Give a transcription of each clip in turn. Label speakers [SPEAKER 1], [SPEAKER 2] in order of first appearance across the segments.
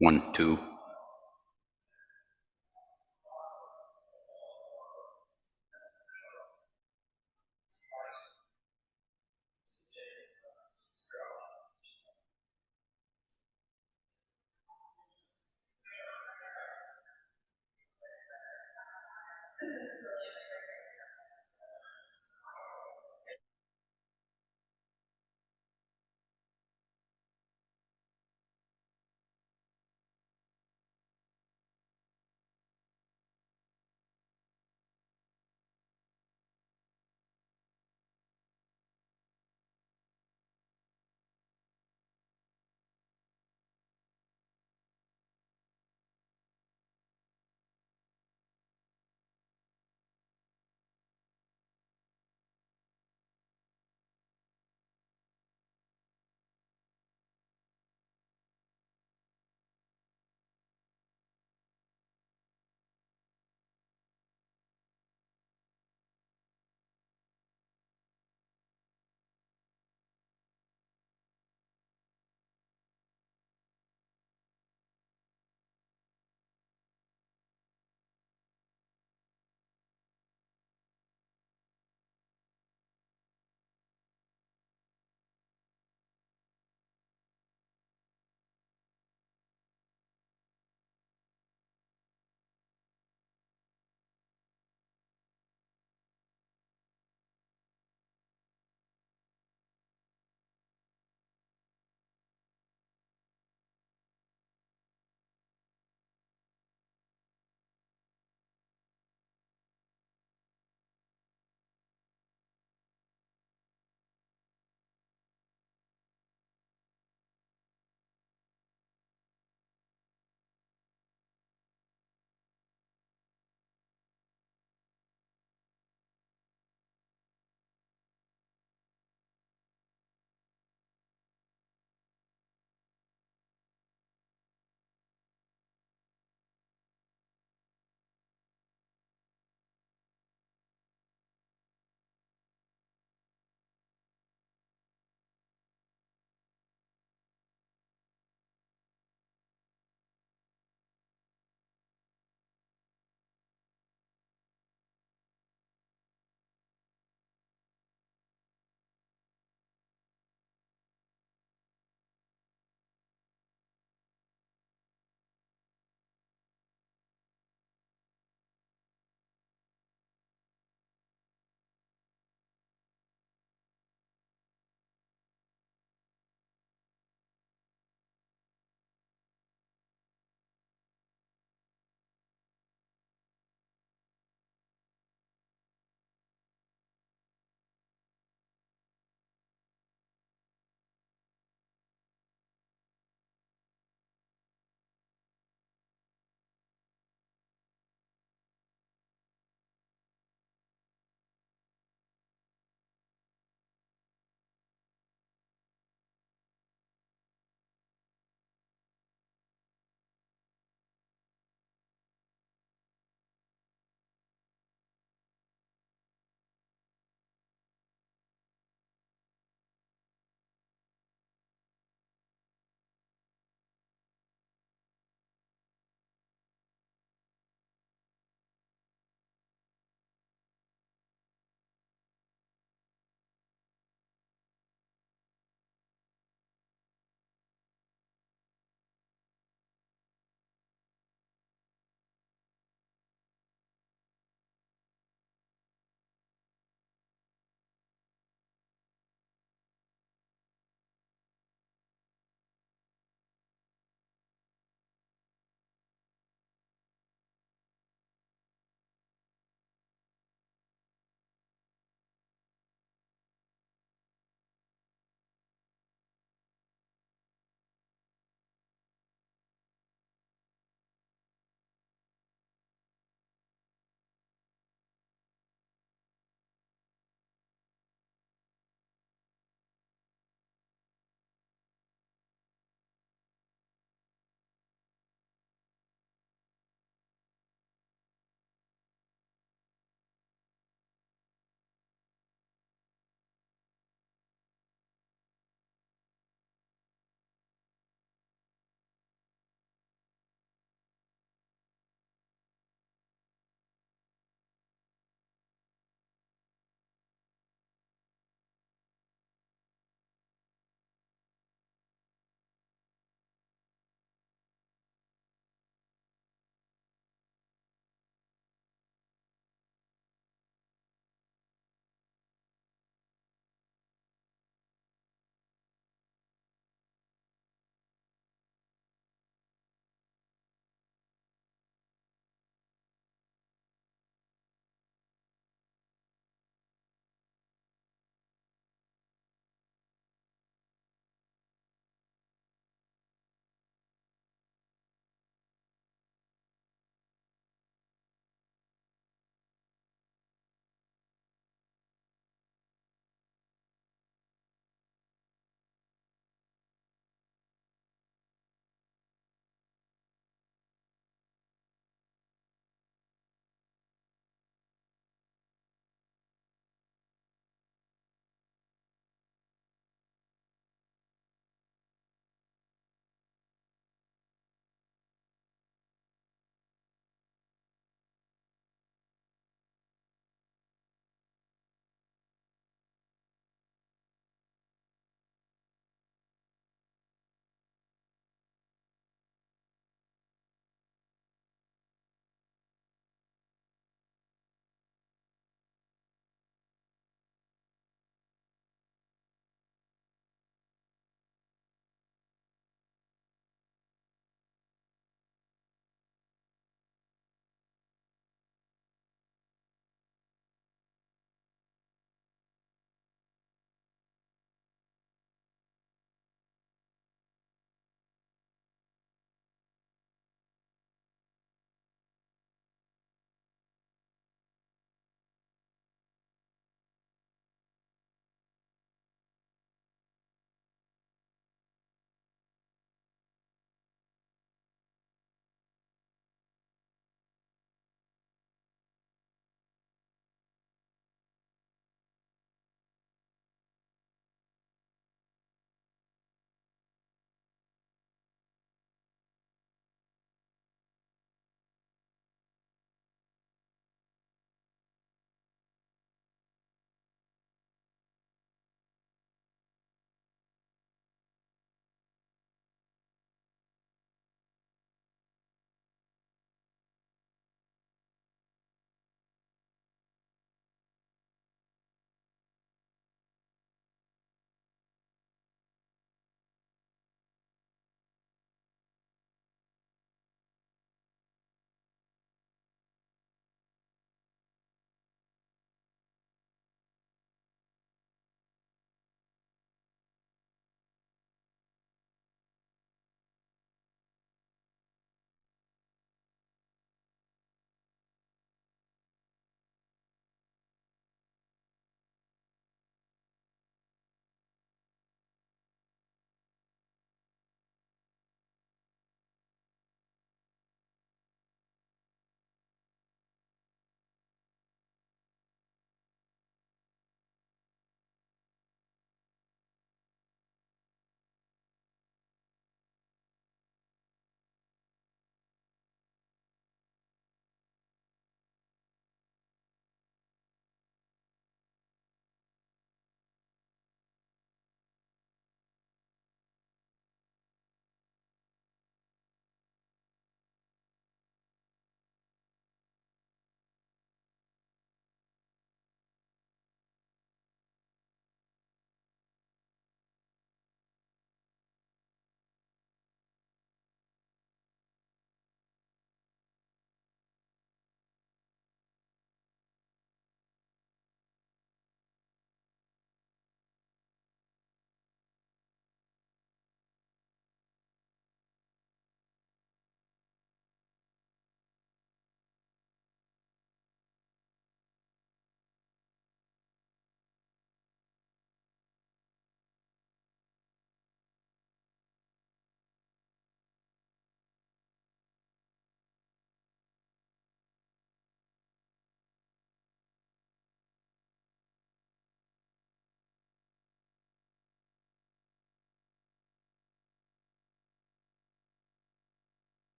[SPEAKER 1] 1, 2.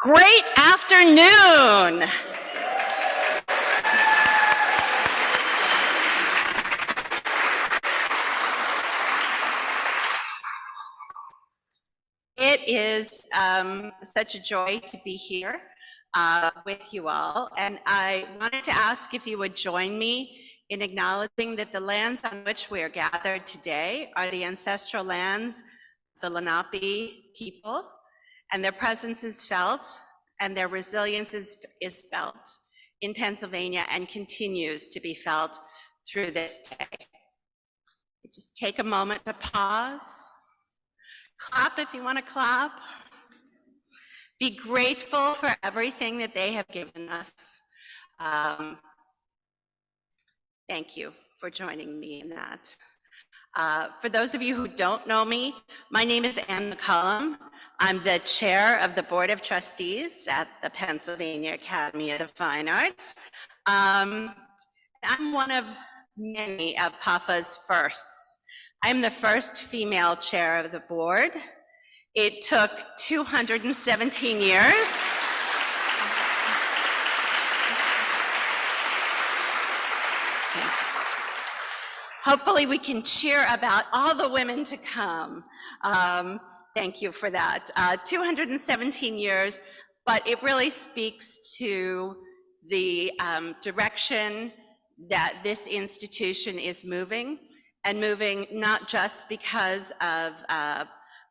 [SPEAKER 1] Great afternoon. It is such a joy to be here with you all. And I wanted to ask if you would join me in acknowledging that the lands on which we are gathered today are the ancestral lands of the Lenape people, and their presence is felt and their resilience is felt in Pennsylvania and continues to be felt through this day. Just take a moment to pause. Clap if you want to clap. Be grateful for everything that they have given us. Thank you for joining me in that. For those of you who don't know me, my name is Ann McCollum. I'm the chair of the Board of Trustees at the Pennsylvania Academy of the Fine Arts. I'm one of many of PAFA's firsts. I'm the first female chair of the board. It took 217 years. Hopefully we can cheer about all the women to come. Thank you for that. 217 years, but it really speaks to the direction that this institution is moving, and moving not just because of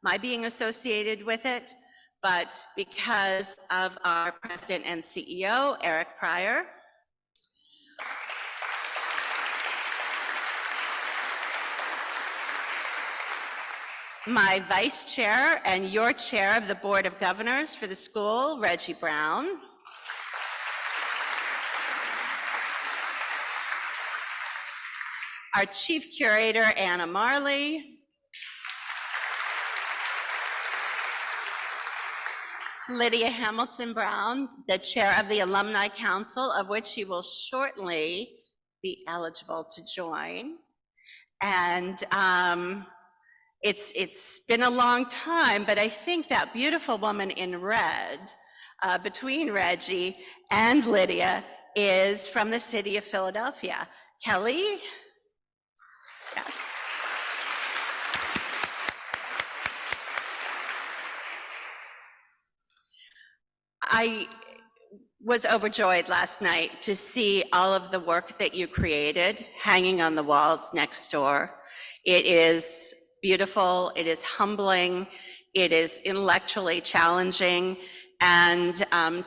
[SPEAKER 1] my being associated with it, but because of our president and CEO, Eric Pryor. My vice chair and your chair of the Board of Governors for the school, Reggie Brown. Our chief curator, Anna Marley. Lydia Hamilton Brown, the chair of the Alumni Council, of which she will shortly be eligible to join. And it's been a long time, but I think that beautiful woman in red, between Reggie and Lydia, is from the city of Philadelphia. Kelly? Yes. I was overjoyed last night to see all of the work that you created hanging on the walls next door. It is beautiful, it is humbling, it is intellectually challenging, and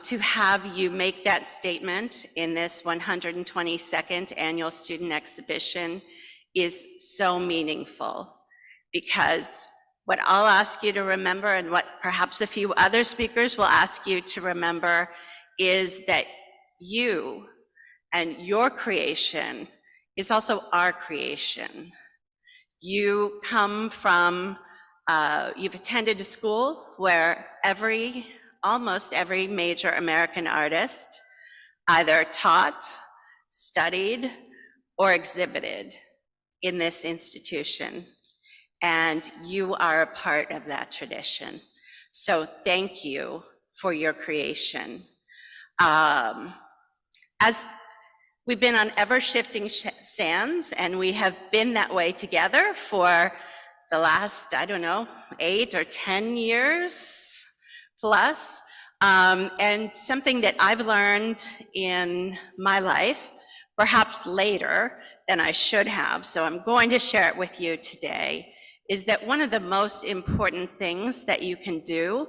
[SPEAKER 1] to have you make that statement in this 122nd annual student exhibition is so meaningful, because what I'll ask you to remember, and what perhaps a few other speakers will ask you to remember, is that you and your creation is also our creation. You come from, you've attended a school where almost every major American artist either taught, studied, or exhibited in this institution. And you are a part of that tradition. So thank you for your creation. As we've been on ever-shifting sands, and we have been that way together for the last, 8 or 10 years plus. And something that I've learned in my life, perhaps later than I should have, so I'm going to share it with you today, is that one of the most important things that you can do,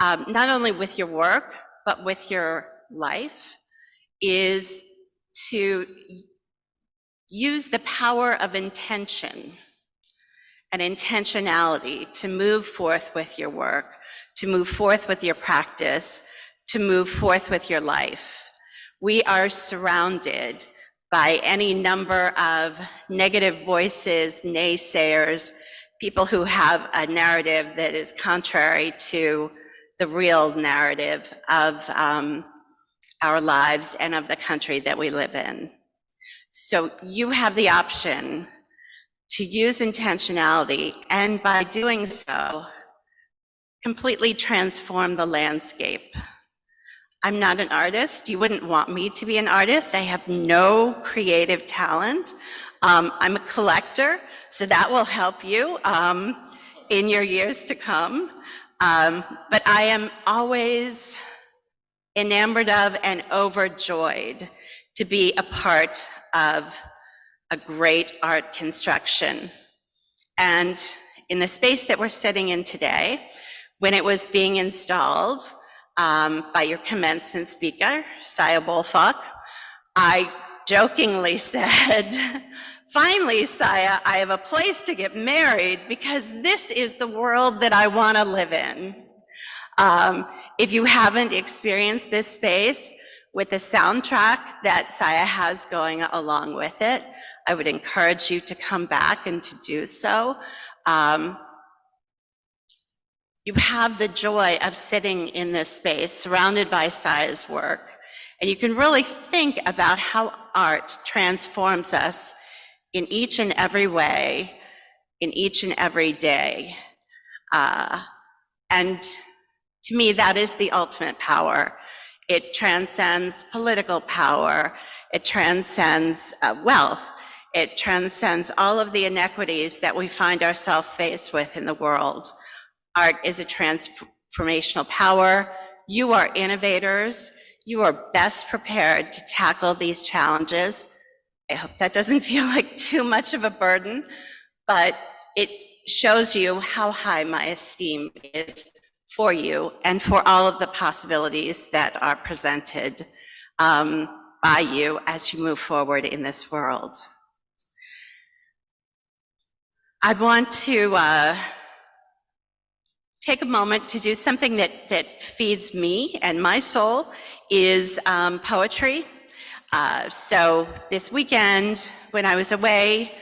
[SPEAKER 1] not only with your work, but with your life, is to use the power of intention and intentionality to move forth with your work, to move forth with your practice, to move forth with your life. We are surrounded by any number of negative voices, naysayers, people who have a narrative that is contrary to the real narrative of our lives and of the country that we live in. So you have the option to use intentionality, and by doing so, completely transform the landscape I'm not an artist. You wouldn't want me to be an artist. I have no creative talent. I'm a collector, so that will help you in your years to come. But I am always enamored of and overjoyed to be a part of a great art construction. And in the space that we're sitting in today, when it was being installed by your commencement speaker, Saya Bolfok, I jokingly said, finally, Saya, I have a place to get married because this is the world that I want to live in. If you haven't experienced this space with the soundtrack that Saya has going along with it, I would encourage you to come back and to do so. You have the joy of sitting in this space surrounded by Saya's work, and you can really think about how art transforms us in each and every way, in each and every day. And to me, that is the ultimate power. It transcends political power. It transcends wealth. It transcends all of the inequities that we find ourselves faced with in the world. Art is a transformational power. You are innovators. You are best prepared to tackle these challenges. I hope that doesn't feel like too much of a burden, but it shows you how high my esteem is for you and for all of the possibilities that are presented by you as you move forward in this world. I want to take a moment to do something that feeds me and my soul, is poetry. So this weekend, when I was away,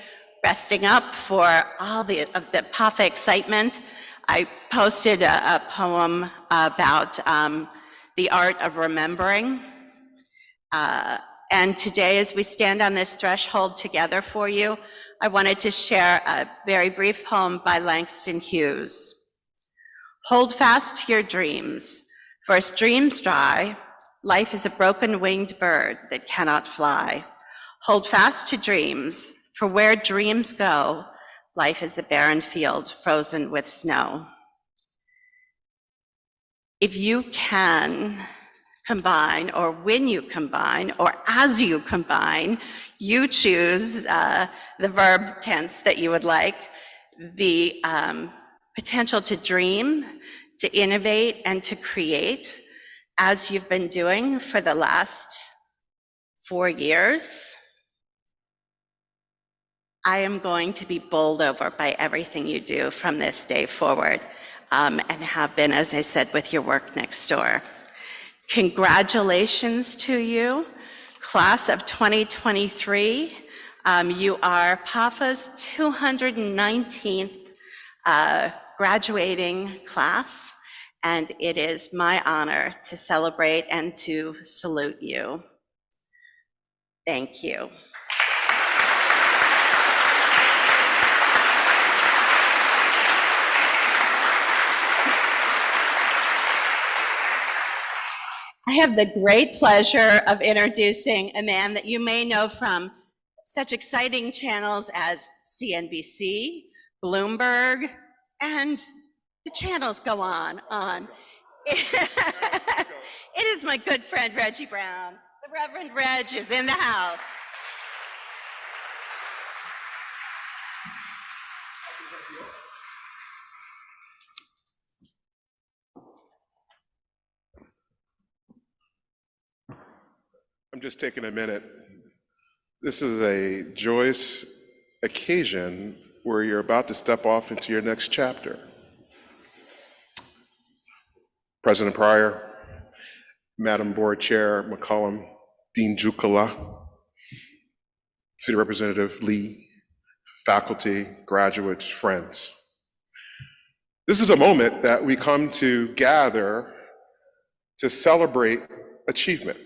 [SPEAKER 1] resting up for all of the PAFA excitement, I posted a poem about the art of remembering. And today, as we stand on this threshold together for you, I wanted to share a very brief poem by Langston Hughes. Hold fast to your dreams, for as dreams dry, life is a broken-winged bird that cannot fly. Hold fast to dreams, for where dreams go, life is a barren field frozen with snow. If you can combine, or when you combine, or as you combine, you choose the verb tense that you would like, the potential to dream, to innovate, and to create, as you've been doing for the last 4 years. I am going to be bowled over by everything you do from this day forward, and have been, as I said, with your work next door. Congratulations to you, class of 2023. You are PAFA's 219th graduating class, and it is my honor to celebrate and to salute you. Thank you. I have the great pleasure of introducing a man that you may know from such exciting channels as CNBC, Bloomberg, and the channels go on. It is my good friend, Reggie Brown. The Reverend Reg is in the house.
[SPEAKER 2] I'm just taking a minute. This is a joyous occasion where you're about to step off into your next chapter. President Pryor, Madam Board Chair McCollum, Dean Jukala, City Representative Lee, faculty, graduates, friends. This is a moment that we come to gather to celebrate achievement.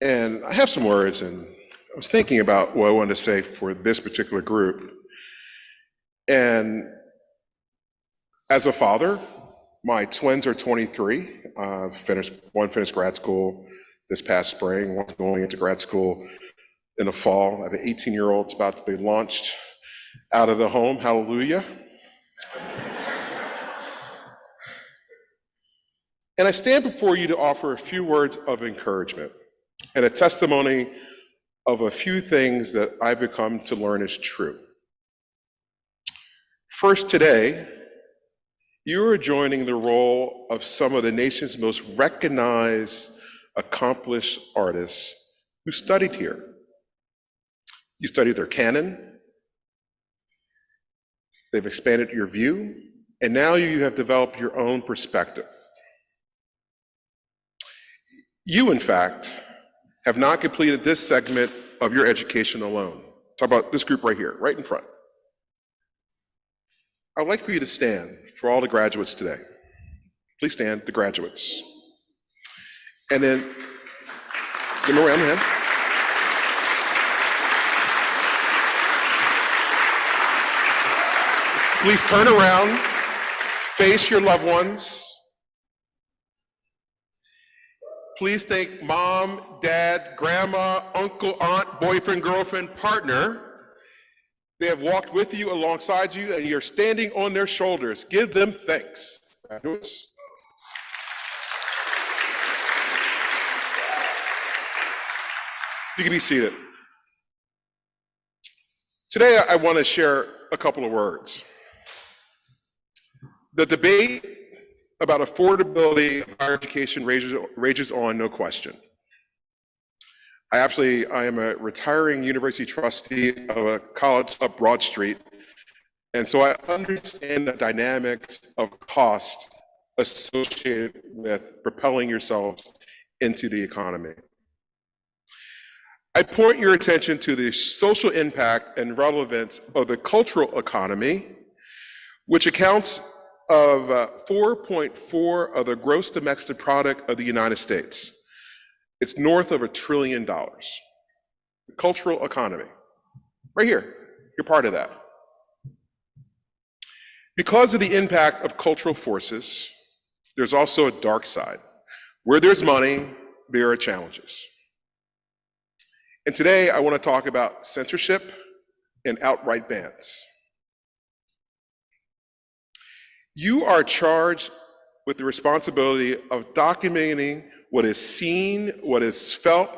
[SPEAKER 2] And I have some words, and I was thinking about what I wanted to say for this particular group. And as a father, My twins are 23. One finished grad school this past spring, one's going into grad school in the fall. I have an 18-year-old that's about to be launched out of the home. Hallelujah. And I stand before you to offer a few words of encouragement and a testimony of a few things that I've become to learn is true. First, today, you are joining the role of some of the nation's most recognized, accomplished artists who studied here. You studied their canon, they've expanded your view, and now you have developed your own perspective. You, in fact, have not completed this segment of your education alone. Talk about this group right here, right in front. I'd like for you to stand for all the graduates today. Please stand, the graduates. And then, give them a round of hand. Please turn around, face your loved ones. Please thank mom, dad, grandma, uncle, aunt, boyfriend, girlfriend, partner. They have walked with you, alongside you, and you're standing on their shoulders. Give them thanks. Graduates. You can be seated. Today, I want to share a couple of words. The debate about affordability of higher education rages on, no question. I am a retiring university trustee of a college up Broad Street, and so I understand the dynamics of cost associated with propelling yourselves into the economy. I point your attention to the social impact and relevance of the cultural economy, which accounts of 4.4 of the gross domestic product of the United States. It's north of $1 trillion. The cultural economy, right here, you're part of that. Because of the impact of cultural forces, there's also a dark side. Where there's money, there are challenges. And today I want to talk about censorship and outright bans. You are charged with the responsibility of documenting what is seen, what is felt,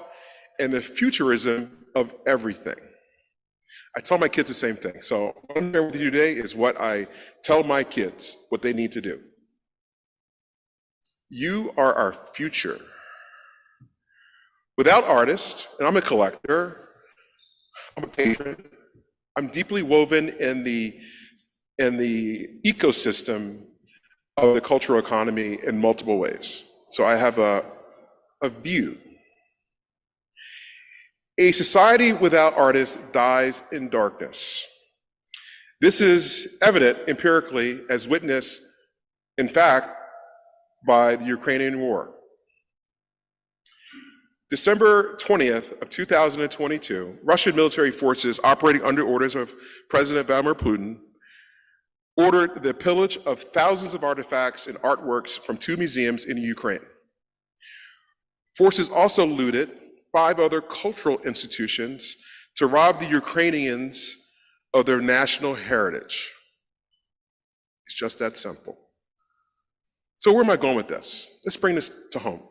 [SPEAKER 2] and the futurism of everything. I tell my kids the same thing. So what I'm sharing with you today is what I tell my kids what they need to do. You are our future. Without artists, and I'm a collector, I'm a patron, I'm deeply woven in the ecosystem of the cultural economy in multiple ways. So I have a view. A society without artists dies in darkness. This is evident empirically as witnessed, in fact, by the Ukrainian war. December 20th of 2022, Russian military forces operating under orders of President Vladimir Putin ordered the pillage of thousands of artifacts and artworks from 2 museums in Ukraine. Forces also looted 5 other cultural institutions to rob the Ukrainians of their national heritage. It's just that simple. So where am I going with this? Let's bring this to home.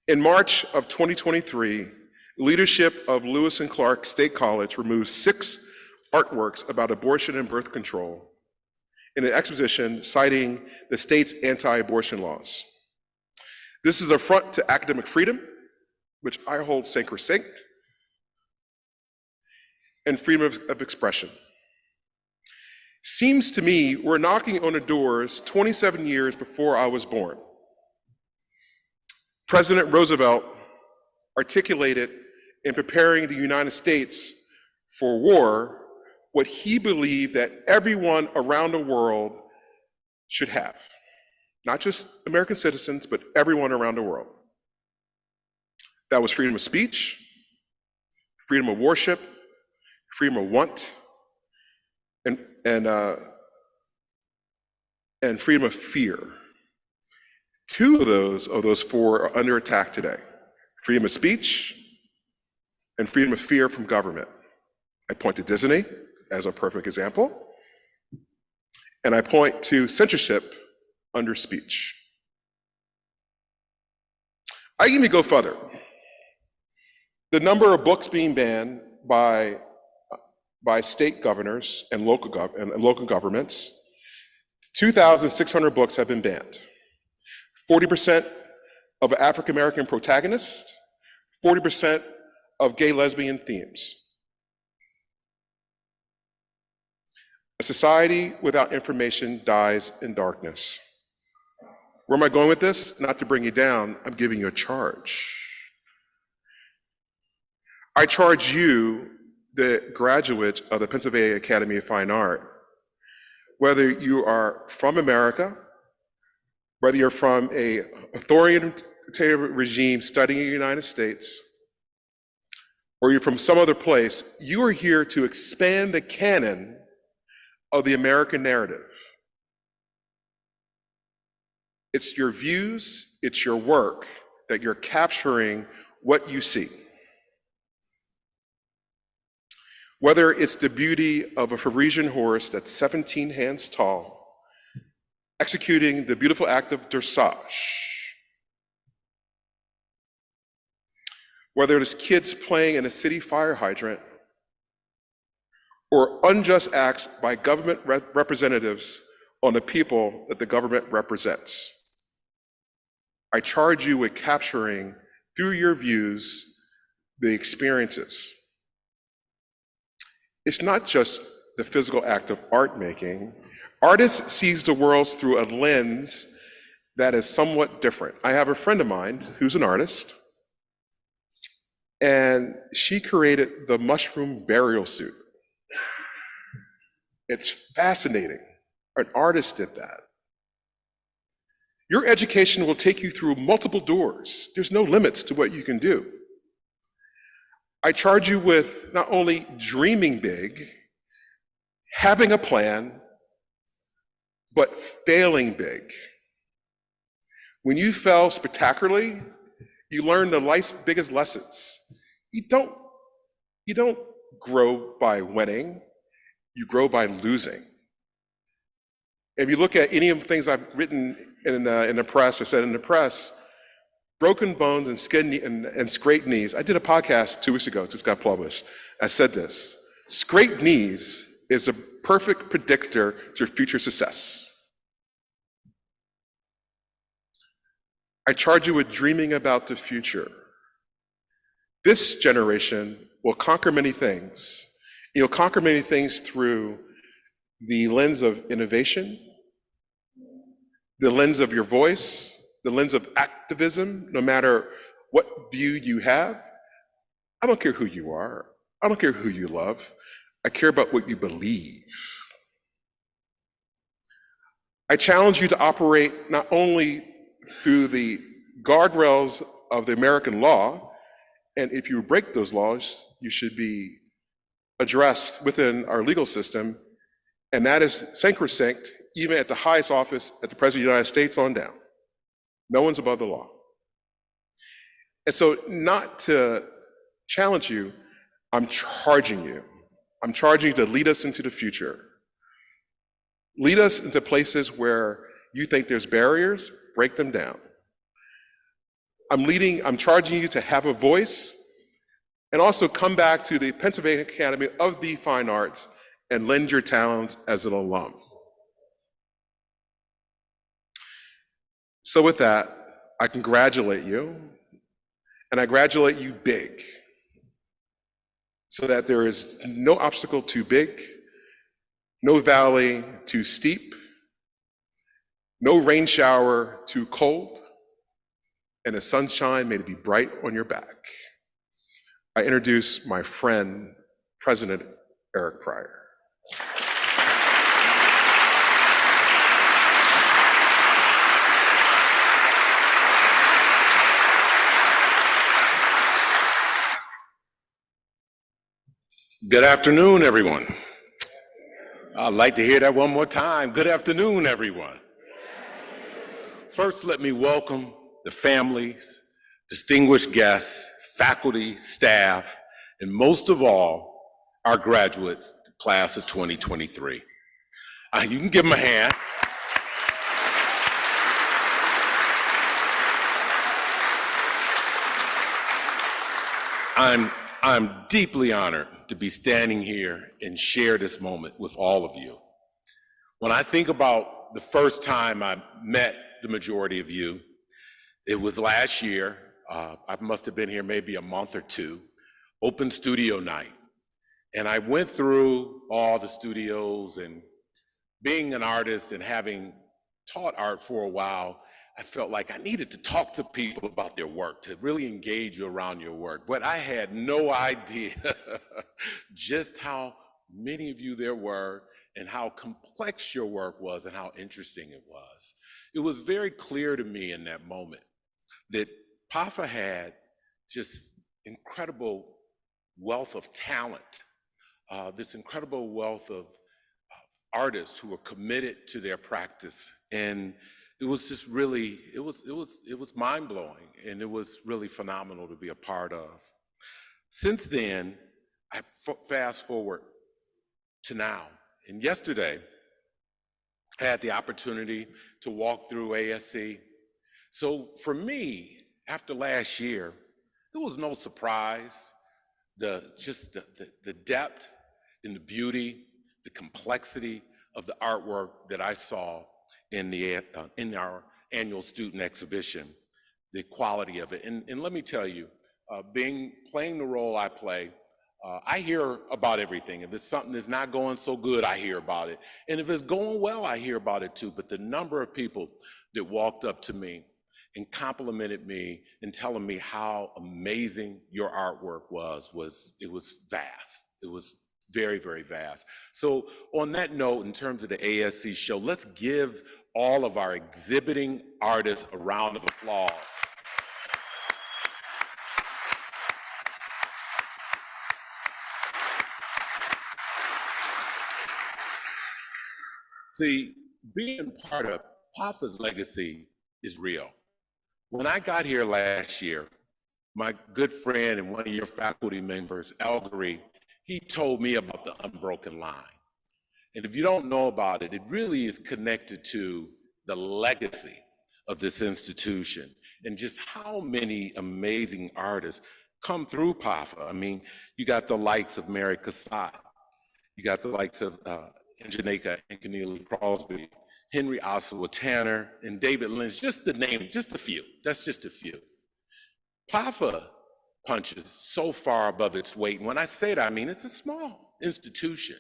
[SPEAKER 2] In March of 2023, leadership of Lewis and Clark State College removed 6 artworks about abortion and birth control in an exposition citing the state's anti-abortion laws. This is an affront to academic freedom, which I hold sacrosanct, and freedom of expression. Seems to me we're knocking on the doors 27 years before I was born. President Roosevelt articulated in preparing the United States for war what he believed that everyone around the world should have. Not just American citizens, but everyone around the world. That was freedom of speech, freedom of worship, freedom of want, and and freedom of fear. Two of those four are under attack today: freedom of speech and freedom of fear from government. I point to Disney as a perfect example, and I point to censorship under speech. I even go further. The number of books being banned by state governors and local governments, 2,600 books have been banned. 40% of African American protagonists, 40% of gay lesbian themes. A society without information dies in darkness. Where am I going with this? Not to bring you down, I'm giving you a charge. I charge you, the graduate of the Pennsylvania Academy of Fine Art, whether you are from America, whether you're from an authoritative regime studying in the United States, or you're from some other place, you are here to expand the canon of the American narrative. It's your views, it's your work that you're capturing what you see. Whether it's the beauty of a Parisian horse that's 17 hands tall, executing the beautiful act of dressage, whether it's kids playing in a city fire hydrant, or unjust acts by government representatives on the people that the government represents. I charge you with capturing, through your views, the experiences. It's not just the physical act of art making. Artists sees the world through a lens that is somewhat different. I have a friend of mine who's an artist, and she created the mushroom burial suit. It's fascinating. An artist did that. Your education will take you through multiple doors. There's no limits to what you can do. I charge you with not only dreaming big, having a plan, but failing big. When you fail spectacularly, you learn the life's biggest lessons. You don't grow by winning, you grow by losing. If you look at any of the things I've written in the press or said in the press, broken bones and skin and scraped knees. I did a podcast 2 weeks ago, just got published. I said this: scraped knees is a perfect predictor to future success. I charge you with dreaming about the future. This generation will conquer many things. You'll conquer many things through the lens of innovation, the lens of your voice, the lens of activism, no matter what view you have. I don't care who you are. I don't care who you love. I care about what you believe. I challenge you to operate not only through the guardrails of the American law, and if you break those laws, you should be addressed within our legal system, and that is sacrosanct, even at the highest office, at the President of the United States on down. No one's above the law. And so, not to challenge you, I'm charging you. I'm charging you to lead us into the future. Lead us into places where you think there's barriers, break them down. I'm charging you to have a voice, and also come back to the Pennsylvania Academy of the Fine Arts and lend your talents as an alum. So with that, I congratulate you, and I congratulate you big, so that there is no obstacle too big, no valley too steep, no rain shower too cold, and the sunshine may be bright on your back. I introduce my friend, President Eric Pryor.
[SPEAKER 3] Good afternoon, everyone. I'd like to hear that one more time. Good afternoon, everyone. First, let me welcome the families, distinguished guests, faculty, staff, and most of all, our graduates, the class of 2023. You can give them a hand. I'm deeply honored to be standing here and share this moment with all of you. When I think about the first time I met the majority of you, it was last year. I must have been here maybe a month or two, open studio night. And I went through all the studios, and being an artist and having taught art for a while, I felt like I needed to talk to people about their work, to really engage you around your work. But I had no idea just how many of you there were and how complex your work was and how interesting it was. It was very clear to me in that moment that PAFA had just incredible wealth of talent, this incredible wealth of artists who were committed to their practice. And it was just really, it was mind-blowing, and it was really phenomenal to be a part of. Since then, I fast forward to now. And yesterday, I had the opportunity to walk through ASC. So for me, after last year, it was no surprise, the depth and the beauty, the complexity of the artwork that I saw in our annual student exhibition, the quality of it. And let me tell you, playing the role I play, I hear about everything. If it's something that's not going so good, I hear about it. And if it's going well, I hear about it too. But the number of people that walked up to me and complimented me and telling me how amazing your artwork was vast. It was very, very vast. So on that note, in terms of the ASC show, let's give all of our exhibiting artists a round of applause. See, being part of PAFA's legacy is real. When I got here last year, my good friend and one of your faculty members, Algary, he told me about the unbroken line. And if you don't know about it, it really is connected to the legacy of this institution and just how many amazing artists come through PAFA. I mean, you got the likes of Mary Cassatt, you got the likes of Janeka and Keneally Crosby, Henry Ossawa Tanner, and David Lynch, just to name just a few. That's just a few. PAFA punches so far above its weight. And when I say that, I mean it's a small institution,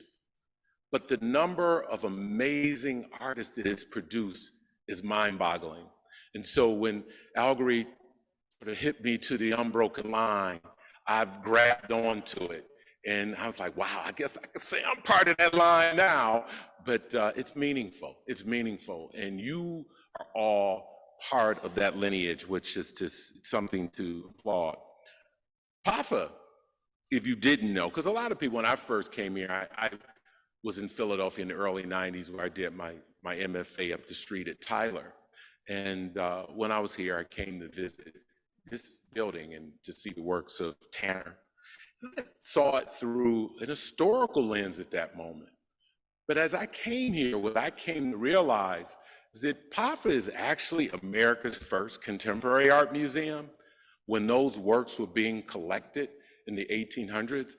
[SPEAKER 3] but the number of amazing artists that it's produced is mind-boggling. And so when Algary sort of hit me to the unbroken line, I've grabbed onto it. And I was like, wow, I guess I could say I'm part of that line now, but it's meaningful. It's meaningful. And you are all part of that lineage, which is just something to applaud. PAFA, if you didn't know, because a lot of people, when I first came here, I was in Philadelphia in the early 90s where I did my MFA up the street at Tyler. And when I was here, I came to visit this building and to see the works of Tanner. I saw it through an historical lens at that moment. But as I came here, what I came to realize is that PAFA is actually America's first contemporary art museum. When those works were being collected in the 1800s,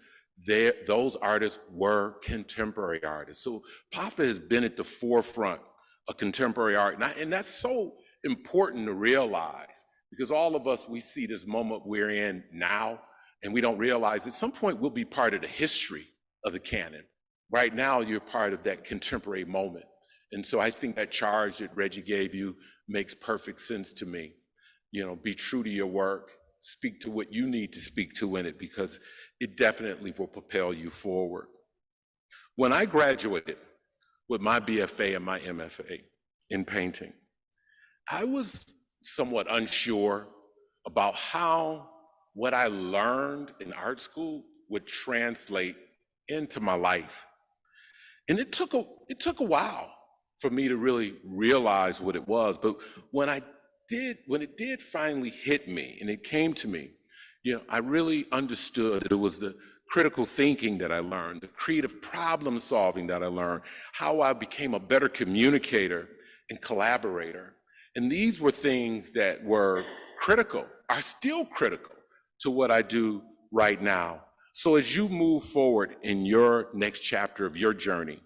[SPEAKER 3] those artists were contemporary artists. So PAFA has been at the forefront of contemporary art. And that's so important to realize, because all of us, we see this moment we're in now, and we don't realize at some point we'll be part of the history of the canon. Right now, you're part of that contemporary moment. And so I think that charge that Reggie gave you makes perfect sense to me. You know, be true to your work, speak to what you need to speak to in it, because it definitely will propel you forward. When I graduated with my BFA and my MFA in painting, I was somewhat unsure about how what I learned in art school would translate into my life. And it took a while for me to really realize what it was. But when it did finally hit me and it came to me, I really understood that it was the critical thinking that I learned, the creative problem solving that I learned, how I became a better communicator and collaborator. And these were things that were critical, are still critical to what I do right now. So as you move forward in your next chapter of your journey,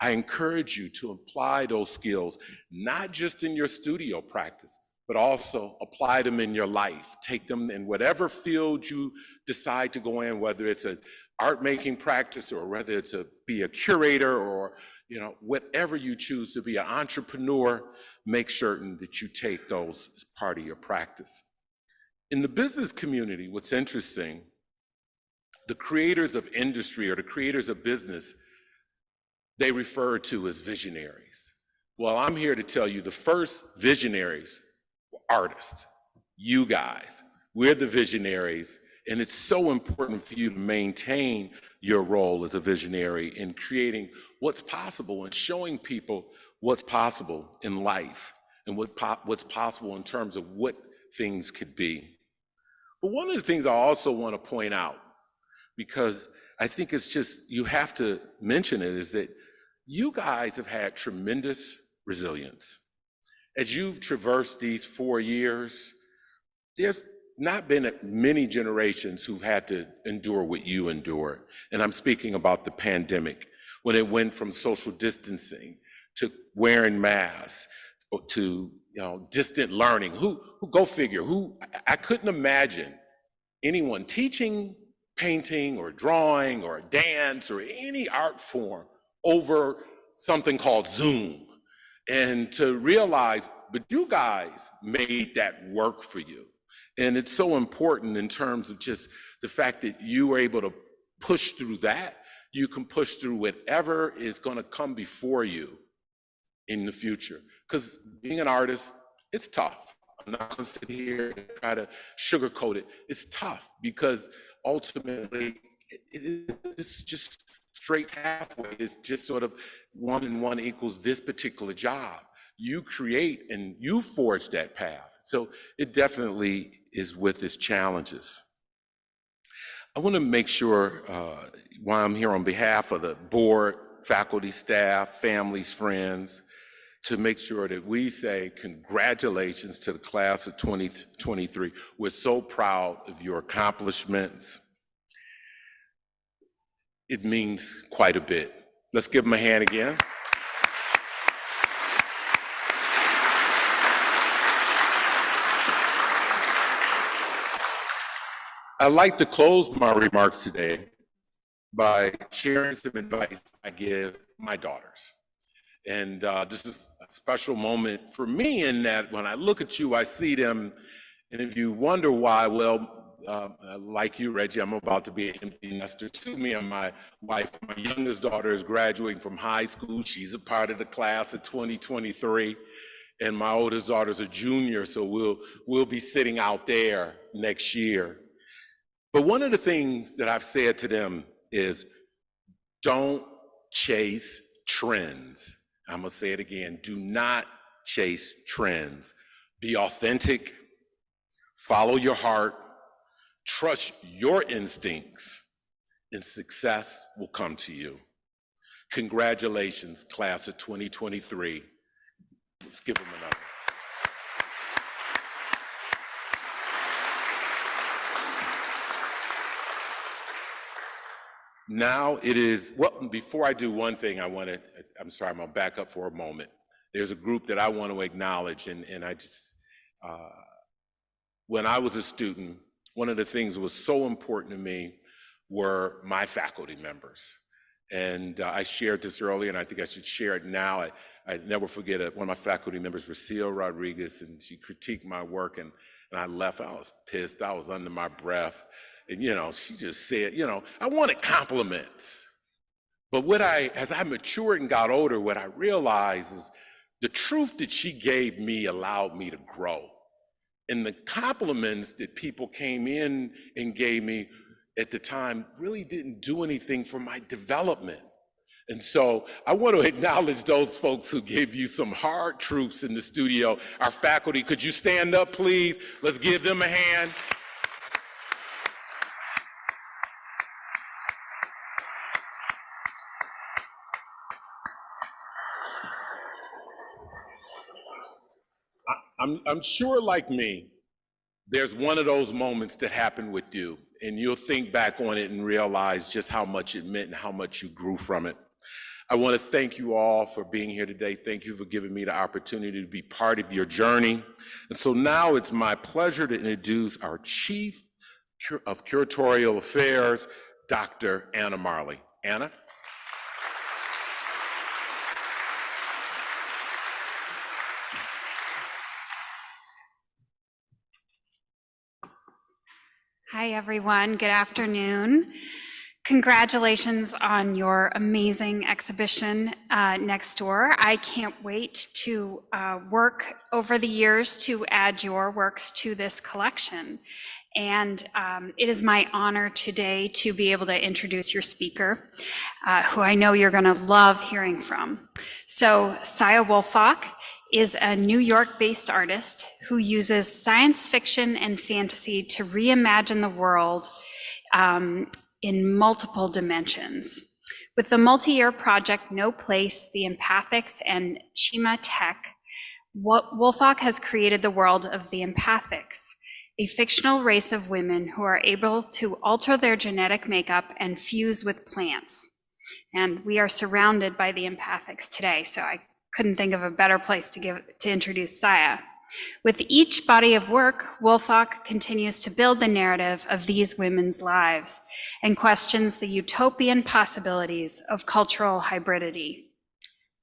[SPEAKER 3] I encourage you to apply those skills, not just in your studio practice, but also apply them in your life. Take them in whatever field you decide to go in, whether it's an art making practice or whether it's be a curator or whatever you choose to be, an entrepreneur. Make certain that you take those as part of your practice. In the business community, what's interesting, the creators of industry or the creators of business, they refer to as visionaries. Well, I'm here to tell you the first visionaries were artists. You guys, we're the visionaries, and it's so important for you to maintain your role as a visionary in creating what's possible and showing people what's possible in life and what's possible in terms of what things could be. But one of the things I also want to point out, because I think it's just, you have to mention it, is that you guys have had tremendous resilience. As you've traversed these 4 years, there's not been many generations who've had to endure what you endured. And I'm speaking about the pandemic, when it went from social distancing to wearing masks to distant learning. Who go figure, I couldn't imagine anyone teaching painting or drawing or dance or any art form over something called Zoom. And to realize, but you guys made that work for you. And it's so important in terms of just the fact that you were able to push through that. You can push through whatever is going to come before you in the future. Because being an artist, it's tough. I'm not going to sit here and try to sugarcoat it. It's tough because ultimately it's just straight halfway. It's just sort of 1 and 1 equals this particular job. You create and you forge that path. So it definitely is with its challenges. I want to make sure, while I'm here on behalf of the board, faculty, staff, families, friends, to make sure that we say congratulations to the class of 2023. We're so proud of your accomplishments. It means quite a bit. Let's give them a hand again. I'd like to close my remarks today by sharing some advice I give my daughters. And this is a special moment for me in that when I look at you, I see them. And if you wonder why, well, like you, Reggie, I'm about to be an empty nester too. Me and my wife, my youngest daughter is graduating from high school. She's a part of the class of 2023. And my oldest daughter's a junior, so we'll be sitting out there next year. But one of the things that I've said to them is, don't chase trends. I'm gonna say it again, do not chase trends. Be authentic, follow your heart, trust your instincts, and success will come to you. Congratulations, class of 2023. Let's give them another. Now it is, well, before I do one thing, I'm sorry, I'm gonna back up for a moment. There's a group that I want to acknowledge, and I just, when I was a student, one of the things that was so important to me were my faculty members. And I shared this earlier, and I think I should share it now. I never forget it. One of my faculty members, Rocio Rodriguez, and she critiqued my work, and I left. I was pissed. I was under my breath. And, she just said, I wanted compliments. But as I matured and got older, what I realized is the truth that she gave me allowed me to grow. And the compliments that people came in and gave me at the time really didn't do anything for my development. And so I want to acknowledge those folks who gave you some hard truths in the studio. Our faculty, could you stand up, please? Let's give them a hand. I'm sure, like me, there's one of those moments that happened with you, and you'll think back on it and realize just how much it meant and how much you grew from it. I want to thank you all for being here today. Thank you for giving me the opportunity to be part of your journey. And so now it's my pleasure to introduce our Chief of Curatorial Affairs, Dr. Anna Marley. Anna?
[SPEAKER 4] Hi, everyone. Good afternoon. Congratulations on your amazing exhibition next door. I can't wait to work over the years to add your works to this collection. And it is my honor today to be able to introduce your speaker, who I know you're going to love hearing from. So Saya Wolfach is a New York-based artist who uses science fiction and fantasy to reimagine the world in multiple dimensions. With the multi-year project No Place, The Empathics, and Chima Tech, Wolfach has created the world of the Empathics, a fictional race of women who are able to alter their genetic makeup and fuse with plants. And we are surrounded by the Empathics today, so I couldn't think of a better place to introduce Saya. With each body of work, Wolfach continues to build the narrative of these women's lives and questions the utopian possibilities of cultural hybridity.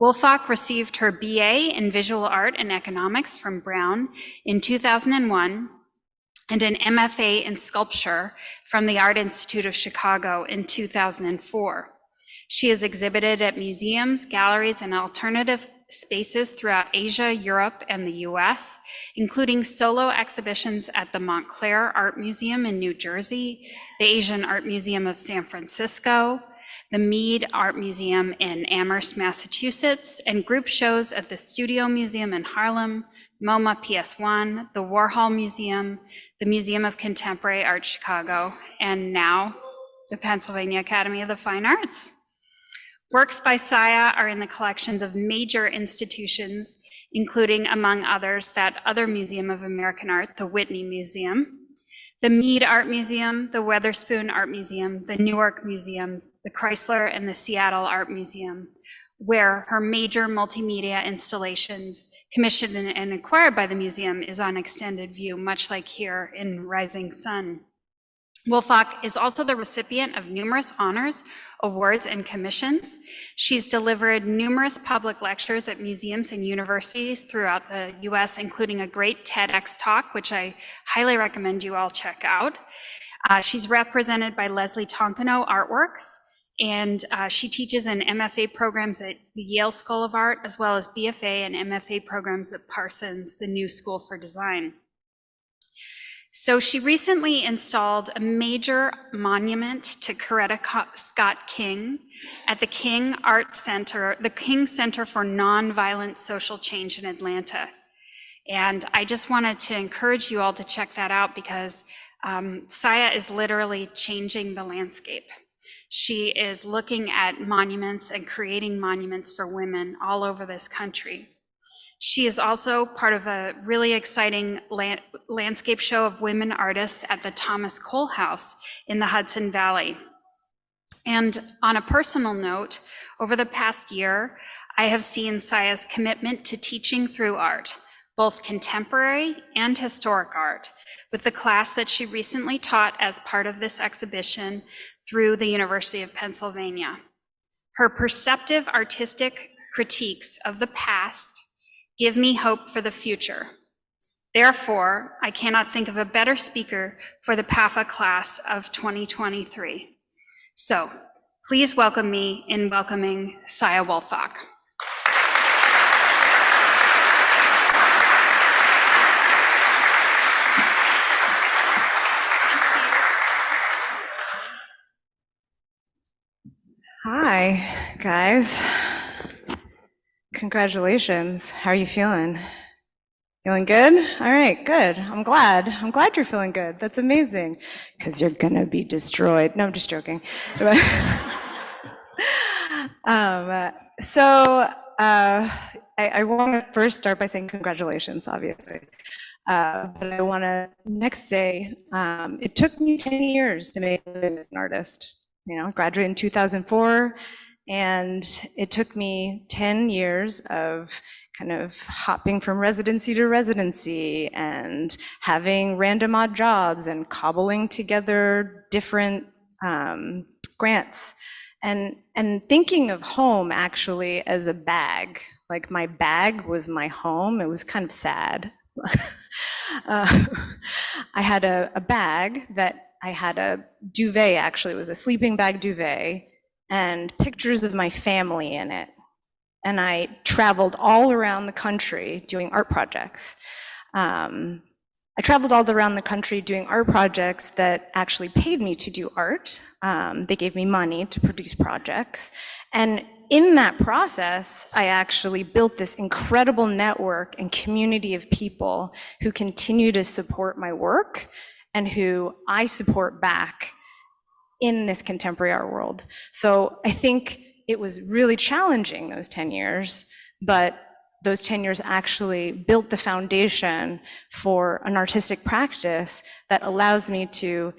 [SPEAKER 4] Wolfach received her BA in Visual Art and Economics from Brown in 2001 and an MFA in Sculpture from the Art Institute of Chicago in 2004. She has exhibited at museums, galleries, and alternative spaces throughout Asia, Europe, and the US, including solo exhibitions at the Montclair Art Museum in New Jersey, the Asian Art Museum of San Francisco, the Mead Art Museum in Amherst, Massachusetts, and group shows at the Studio Museum in Harlem, MoMA PS1, the Warhol Museum, the Museum of Contemporary Art Chicago, and now the Pennsylvania Academy of the Fine Arts. Works by Saya are in the collections of major institutions, including, among others, that other Museum of American Art, the Whitney Museum, the Mead Art Museum, the Weatherspoon Art Museum, the Newark Museum, the Chrysler and the Seattle Art Museum, where her major multimedia installations, commissioned and acquired by the museum, is on extended view, much like here in Rising Sun. Wolfach is also the recipient of numerous honors, awards, and commissions. She's delivered numerous public lectures at museums and universities throughout the US, including a great TEDx talk, which I highly recommend you all check out. She's represented by Leslie Tonkino Artworks, and she teaches in MFA programs at the Yale School of Art, as well as BFA and MFA programs at Parsons, the New School for Design. So she recently installed a major monument to Coretta Scott King at the King Art Center, the King Center for Nonviolent Social Change in Atlanta. And I just wanted to encourage you all to check that out because Saya is literally changing the landscape. She is looking at monuments and creating monuments for women all over this country. She is also part of a really exciting landscape show of women artists at the Thomas Cole House in the Hudson Valley. And on a personal note, over the past year, I have seen Saya's commitment to teaching through art, both contemporary and historic art, with the class that she recently taught as part of this exhibition through the University of Pennsylvania. Her perceptive artistic critiques of the past give me hope for the future. Therefore, I cannot think of a better speaker for the PAFA class of 2023. So please welcome me in welcoming Saya Wolfach.
[SPEAKER 5] Hi, guys. Congratulations. How are you feeling? Feeling good? All right, good. I'm glad. I'm glad you're feeling good. That's amazing. Because you're going to be destroyed. No, I'm just joking. So I want to first start by saying congratulations, obviously. But I want to next say it took me 10 years to make a living as an artist. You know, I graduated in 2004, and it took me 10 years of kind of hopping from residency to residency and having random odd jobs and cobbling together different grants and thinking of home actually as a bag. Like my bag was my home. It was kind of sad. I had a bag that I had a duvet, actually, it was a sleeping bag duvet, and pictures of my family in it. And I traveled all around the country doing art projects. I traveled all around the country doing art projects that actually paid me to do art. They gave me money to produce projects. And in that process, I actually built this incredible network and community of people who continue to support my work and who I support back in this contemporary art world. So I think it was really challenging those 10 years, but those 10 years actually built the foundation for an artistic practice that allows me to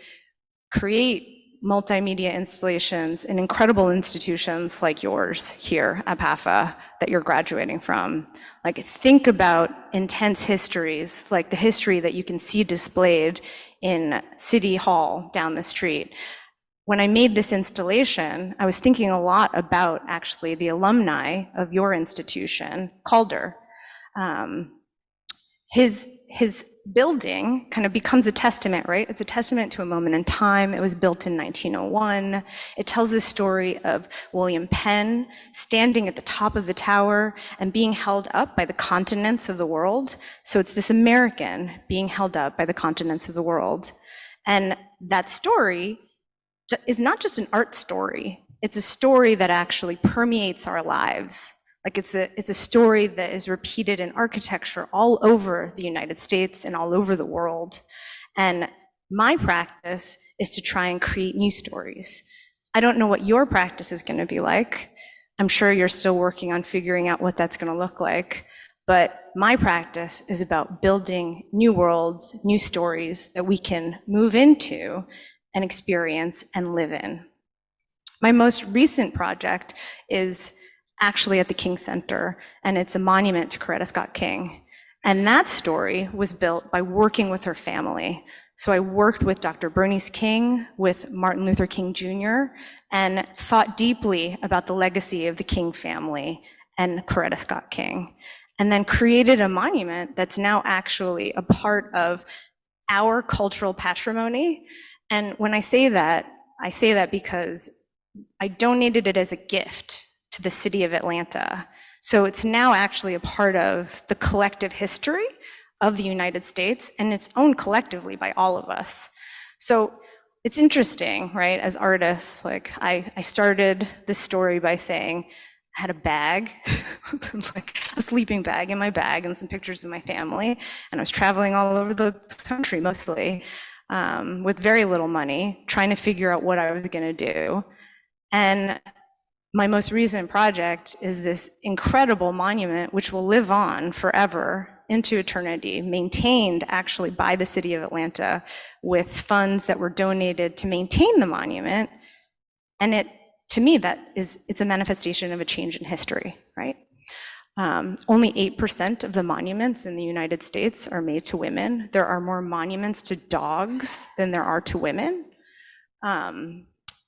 [SPEAKER 5] create multimedia installations in incredible institutions like yours here at PAFA that you're graduating from. Like, think about intense histories, like the history that you can see displayed in City Hall down the street. When I made this installation, I was thinking a lot about actually the alumni of your institution, Calder. His building kind of becomes a testament, right? It's a testament to a moment in time. It was built in 1901. It tells the story of William Penn standing at the top of the tower and being held up by the continents of the world. So it's this American being held up by the continents of the world. And that story is not just an art story. It's a story that actually permeates our lives. Like it's a story that is repeated in architecture all over the United States and all over the world. And my practice is to try and create new stories. I don't know what your practice is going to be like. I'm sure you're still working on figuring out what that's going to look like. But my practice is about building new worlds, new stories that we can move into and experience and live in. My most recent project is actually at the King Center, and it's a monument to Coretta Scott King. And that story was built by working with her family. So I worked with Dr. Bernice King, with Martin Luther King Jr., and thought deeply about the legacy of the King family and Coretta Scott King, and then created a monument that's now actually a part of our cultural patrimony. And when I say that because I donated it as a gift to the city of Atlanta. So it's now actually a part of the collective history of the United States, and it's owned collectively by all of us. So it's interesting, right? As artists, like I started this story by saying I had a bag, like a sleeping bag in my bag and some pictures of my family. And I was traveling all over the country mostly with very little money, trying to figure out what I was gonna do. And my most recent project is this incredible monument, which will live on forever into eternity, maintained actually by the city of Atlanta with funds that were donated to maintain the monument. And it, to me, it's a manifestation of a change in history, right? Only 8% of the monuments in the United States are made to women. There are more monuments to dogs than there are to women.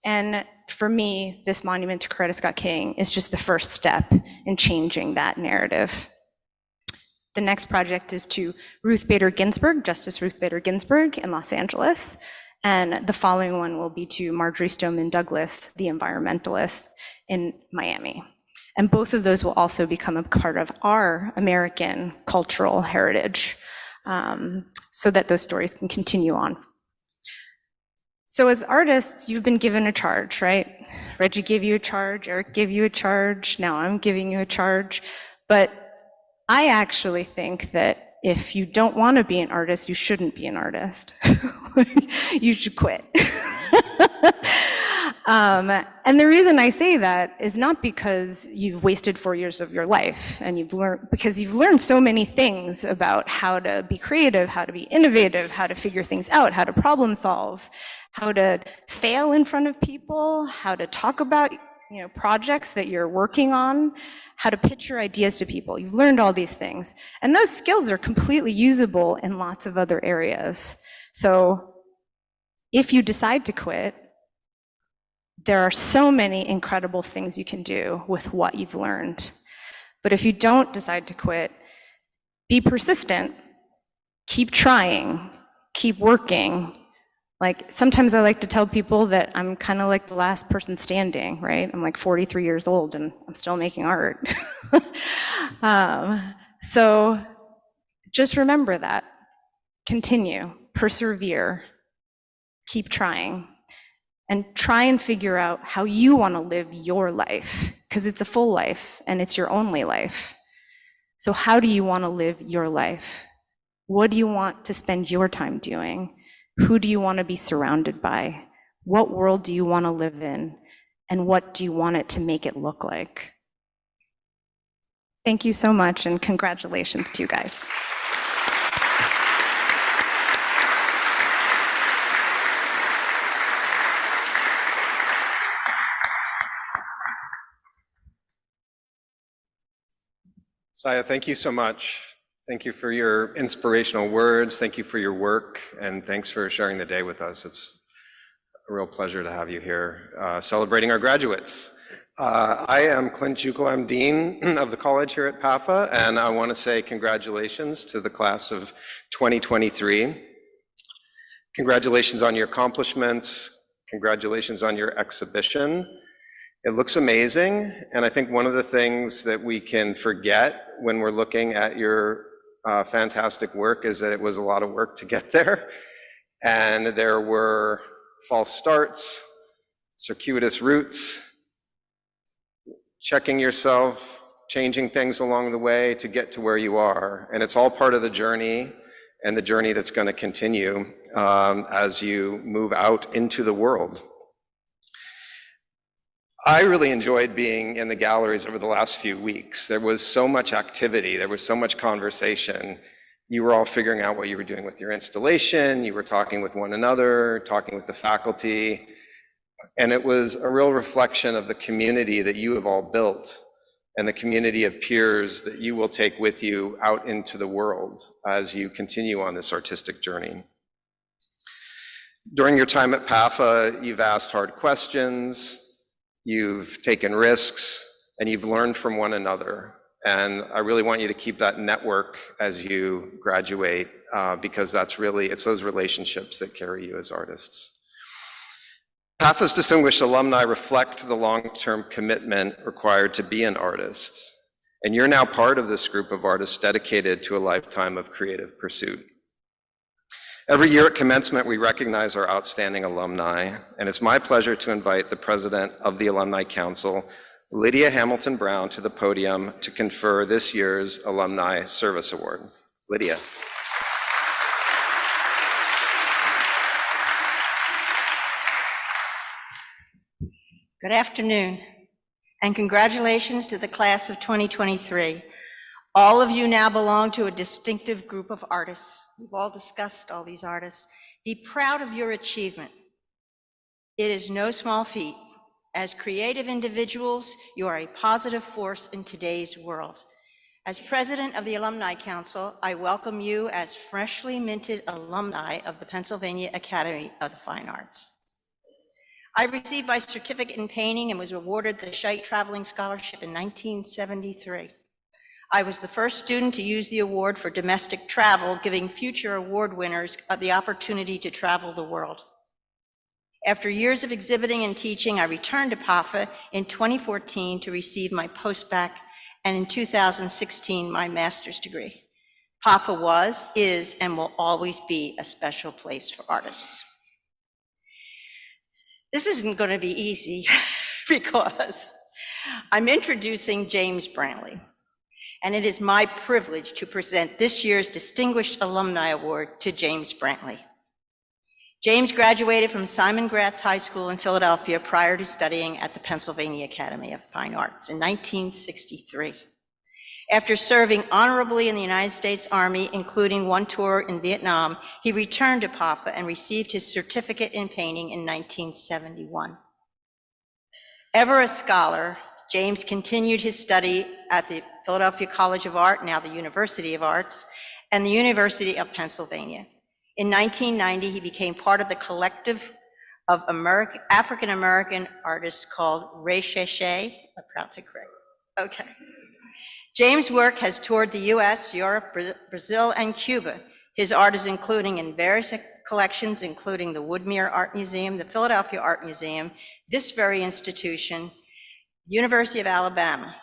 [SPEAKER 5] And for me, this monument to Coretta Scott King is just the first step in changing that narrative. The next project is to Ruth Bader Ginsburg, Justice Ruth Bader Ginsburg in Los Angeles. And the following one will be to Marjorie Stoneman Douglas, the environmentalist in Miami. And both of those will also become a part of our American cultural heritage, so that those stories can continue on. So as artists, you've been given a charge, right? Reggie gave you a charge, Eric gave you a charge, now I'm giving you a charge. But I actually think that if you don't want to be an artist, you shouldn't be an artist. You should quit. And the reason I say that is not because you've wasted 4 years of your life and because you've learned so many things about how to be creative, how to be innovative, how to figure things out, how to problem solve, how to fail in front of people, how to talk about projects that you're working on, how to pitch your ideas to people. You've learned all these things. And those skills are completely usable in lots of other areas. So if you decide to quit, there are so many incredible things you can do with what you've learned. But if you don't decide to quit, be persistent, keep trying, keep working. Like sometimes I like to tell people that I'm kind of like the last person standing, right? I'm like 43 years old and I'm still making art. So just remember that. Continue, persevere, keep trying. And try and figure out how you want to live your life, because it's a full life and it's your only life. So how do you want to live your life? What do you want to spend your time doing? Who do you want to be surrounded by? What world do you want to live in? And what do you want it to make it look like? Thank you so much, and congratulations to you guys.
[SPEAKER 6] Saya, thank you so much. Thank you for your inspirational words. Thank you for your work, and thanks for sharing the day with us. It's a real pleasure to have you here celebrating our graduates. I am Clint Jukel. I'm Dean of the college here at PAFA, and I want to say congratulations to the class of 2023. Congratulations on your accomplishments. Congratulations on your exhibition. It looks amazing, and I think one of the things that we can forget when we're looking at your fantastic work is that it was a lot of work to get there, and there were false starts, circuitous routes, checking yourself, changing things along the way to get to where you are, and it's all part of the journey, and the journey that's going to continue as you move out into the world. I really enjoyed being in the galleries over the last few weeks. There was so much activity, there was so much conversation. You were all figuring out what you were doing with your installation, you were talking with one another, talking with the faculty, and it was a real reflection of the community that you have all built and the community of peers that you will take with you out into the world as you continue on this artistic journey. During your time at PAFA, you've asked hard questions, you've taken risks, and you've learned from one another. And I really want you to keep that network as you graduate, because it's those relationships that carry you as artists. PAFA's distinguished alumni reflect the long-term commitment required to be an artist. And you're now part of this group of artists dedicated to a lifetime of creative pursuit. Every year at commencement, we recognize our outstanding alumni, and it's my pleasure to invite the president of the Alumni Council, Lydia Hamilton Brown, to the podium to confer this year's Alumni Service Award. Lydia.
[SPEAKER 7] Good afternoon, and congratulations to the class of 2023. All of you now belong to a distinctive group of artists. We've all discussed all these artists. Be proud of your achievement. It is no small feat. As creative individuals, you are a positive force in today's world. As president of the Alumni Council, I welcome you as freshly minted alumni of the Pennsylvania Academy of the Fine Arts. I received my certificate in painting and was awarded the Scheidt Traveling Scholarship in 1973. I was the first student to use the award for domestic travel, giving future award winners the opportunity to travel the world. After years of exhibiting and teaching, I returned to PAFA in 2014 to receive my postbac, and in 2016, my master's degree. PAFA was, is, and will always be a special place for artists. This isn't going to be easy because I'm introducing James Brantley, and it is my privilege to present this year's Distinguished Alumni Award to James Brantley. James graduated from Simon Gratz High School in Philadelphia prior to studying at the Pennsylvania Academy of Fine Arts in 1963. After serving honorably in the United States Army, including one tour in Vietnam, he returned to PAFA and received his certificate in painting in 1971. Ever a scholar, James continued his study at the Philadelphia College of Art, now the University of Arts, and the University of Pennsylvania. In 1990, he became part of the collective of African-American artists called Recherche. I pronounced it correct. Okay. James' work has toured the US, Europe, Brazil, and Cuba. His art is including in various collections, including the Woodmere Art Museum, the Philadelphia Art Museum, this very institution, University of Alabama,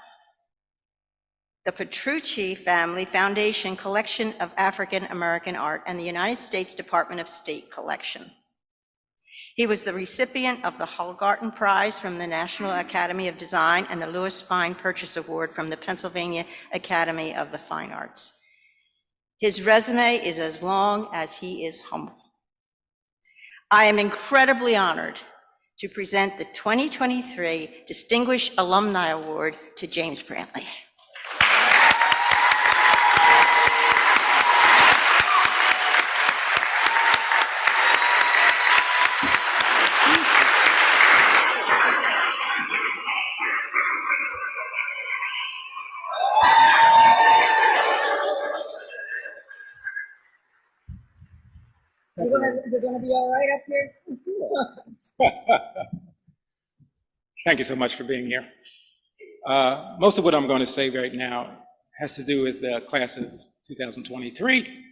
[SPEAKER 7] the Petrucci Family Foundation Collection of African American Art, and the United States Department of State Collection. He was the recipient of the Hogarten Prize from the National Academy of Design and the Louis Fine Purchase Award from the Pennsylvania Academy of the Fine Arts. His resume is as long as he is humble. I am incredibly honored to present the 2023 Distinguished Alumni Award to James Brantley.
[SPEAKER 8] You're gonna be all right up here? Thank you so much for being here. Most of what I'm going to say right now has to do with the class of 2023.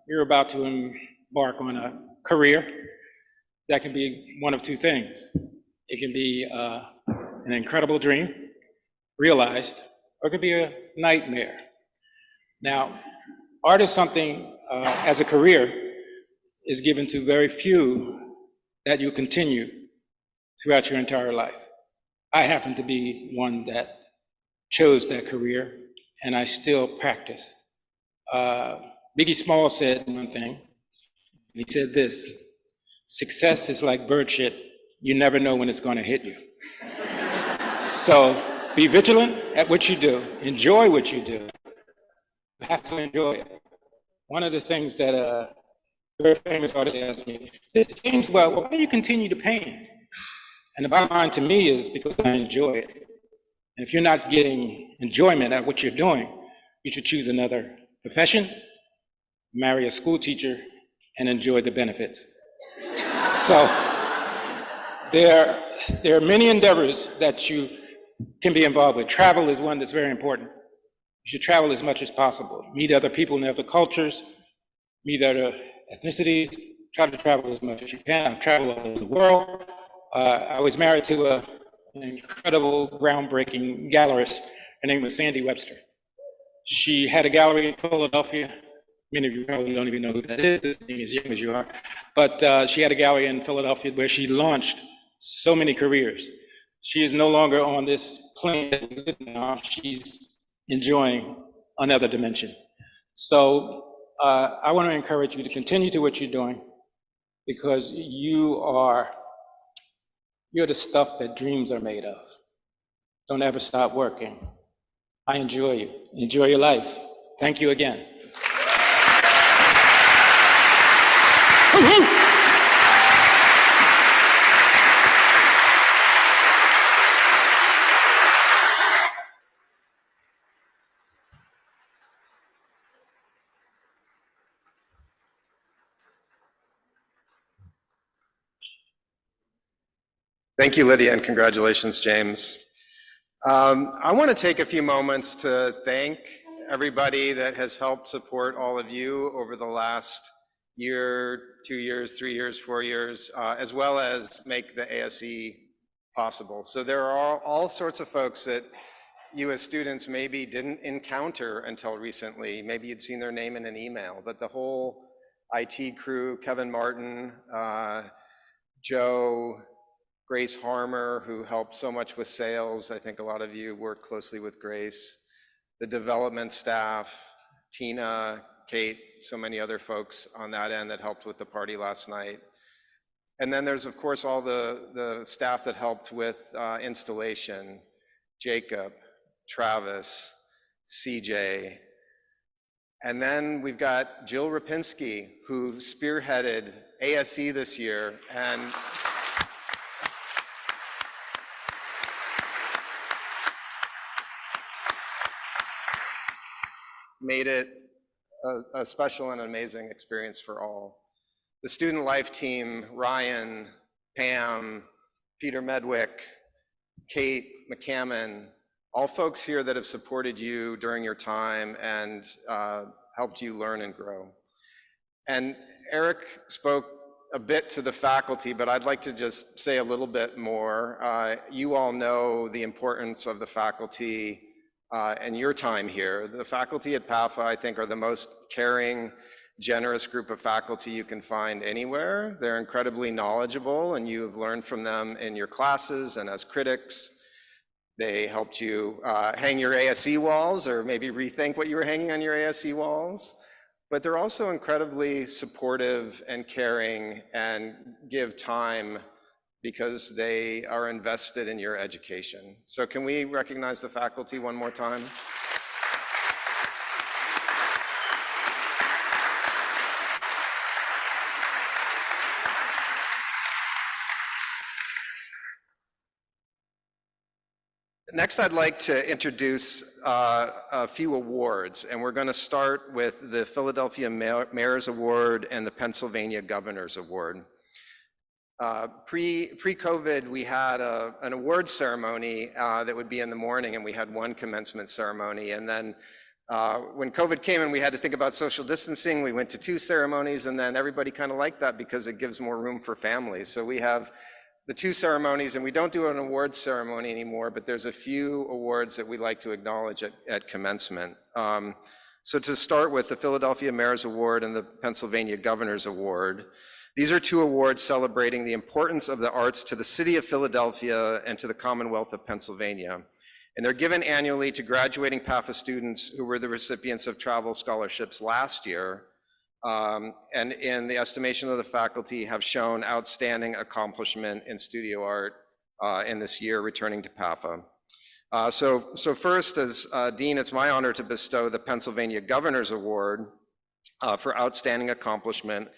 [SPEAKER 8] You're about to embark on a career that can be one of two things. It can be an incredible dream realized, or it can be a nightmare. Now, art is something, as a career, is given to very few that you continue throughout your entire life. I happen to be one that chose that career, and I still practice. Biggie Smalls said one thing, and he said this: success is like bird shit, you never know when it's gonna hit you. So be vigilant at what you do, enjoy what you do. You have to enjoy it. One of the things that a very famous artist asked me, James, well, why do you continue to paint? And the bottom line to me is because I enjoy it. And if you're not getting enjoyment at what you're doing, you should choose another profession, marry a school teacher, and enjoy the benefits. So there are many endeavors that you can be involved with. Travel is one that's very important. You should travel as much as possible. Meet other people in other cultures, meet other ethnicities, try to travel as much as you can. I've traveled all over the world. I was married to an incredible, groundbreaking gallerist. Her name was Sandy Webster. She had a gallery in Philadelphia. Many of you probably don't even know who that is, being as young as you are. But she had a gallery in Philadelphia where she launched so many careers. She is no longer on this plane that we live now. She's enjoying another dimension. So I want to encourage you to continue to what you're doing, because you're the stuff that dreams are made of. Don't ever stop working. I enjoy you. Enjoy your life. Thank you again.
[SPEAKER 6] Thank you, Lydia, and congratulations, James. I want to take a few moments to thank everybody that has helped support all of you over the last year, 2 years, 3 years, 4 years, as well as make the ASE possible. So there are all sorts of folks that you as students maybe didn't encounter until recently. Maybe you'd seen their name in an email, but the whole IT crew, Kevin Martin, Joe, Grace Harmer, who helped so much with sales. I think a lot of you worked closely with Grace. The development staff, Tina, Kate, so many other folks on that end that helped with the party last night. And then there's, of course, all the staff that helped with installation, Jacob, Travis, CJ. And then we've got Jill Rapinski, who spearheaded ASE this year and made it a special and amazing experience for all. The student life team, Ryan, Pam, Peter Medwick, Kate McCammon, all folks here that have supported you during your time and helped you learn and grow. And Eric spoke a bit to the faculty, but I'd like to just say a little bit more. You all know the importance of the faculty and your time here. The faculty at PAFA, I think, are the most caring, generous group of faculty you can find anywhere. They're incredibly knowledgeable, and you have learned from them in your classes and as critics. They helped you hang your ASE walls, or maybe rethink what you were hanging on your ASE walls. But they're also incredibly supportive and caring and give time because they are invested in your education. So can we recognize the faculty one more time? Next, I'd like to introduce a few awards, and we're going to start with the Philadelphia Mayor's Award and the Pennsylvania Governor's Award. Pre-COVID, we had an awards ceremony that would be in the morning, and we had one commencement ceremony. And then when COVID came and we had to think about social distancing, we went to two ceremonies, and then everybody kind of liked that because it gives more room for families. So we have the two ceremonies, and we don't do an awards ceremony anymore, but there's a few awards that we like to acknowledge at commencement. So to start with, the Philadelphia Mayor's Award and the Pennsylvania Governor's Award. These are two awards celebrating the importance of the arts to the city of Philadelphia and to the Commonwealth of Pennsylvania. And they're given annually to graduating PAFA students who were the recipients of travel scholarships last year, and in the estimation of the faculty have shown outstanding accomplishment in studio art in this year returning to PAFA. So first, as Dean, it's my honor to bestow the Pennsylvania Governor's Award for outstanding accomplishment,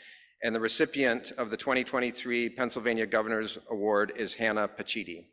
[SPEAKER 6] and the recipient of the 2023 Pennsylvania Governor's Award is Hannah Pachidi.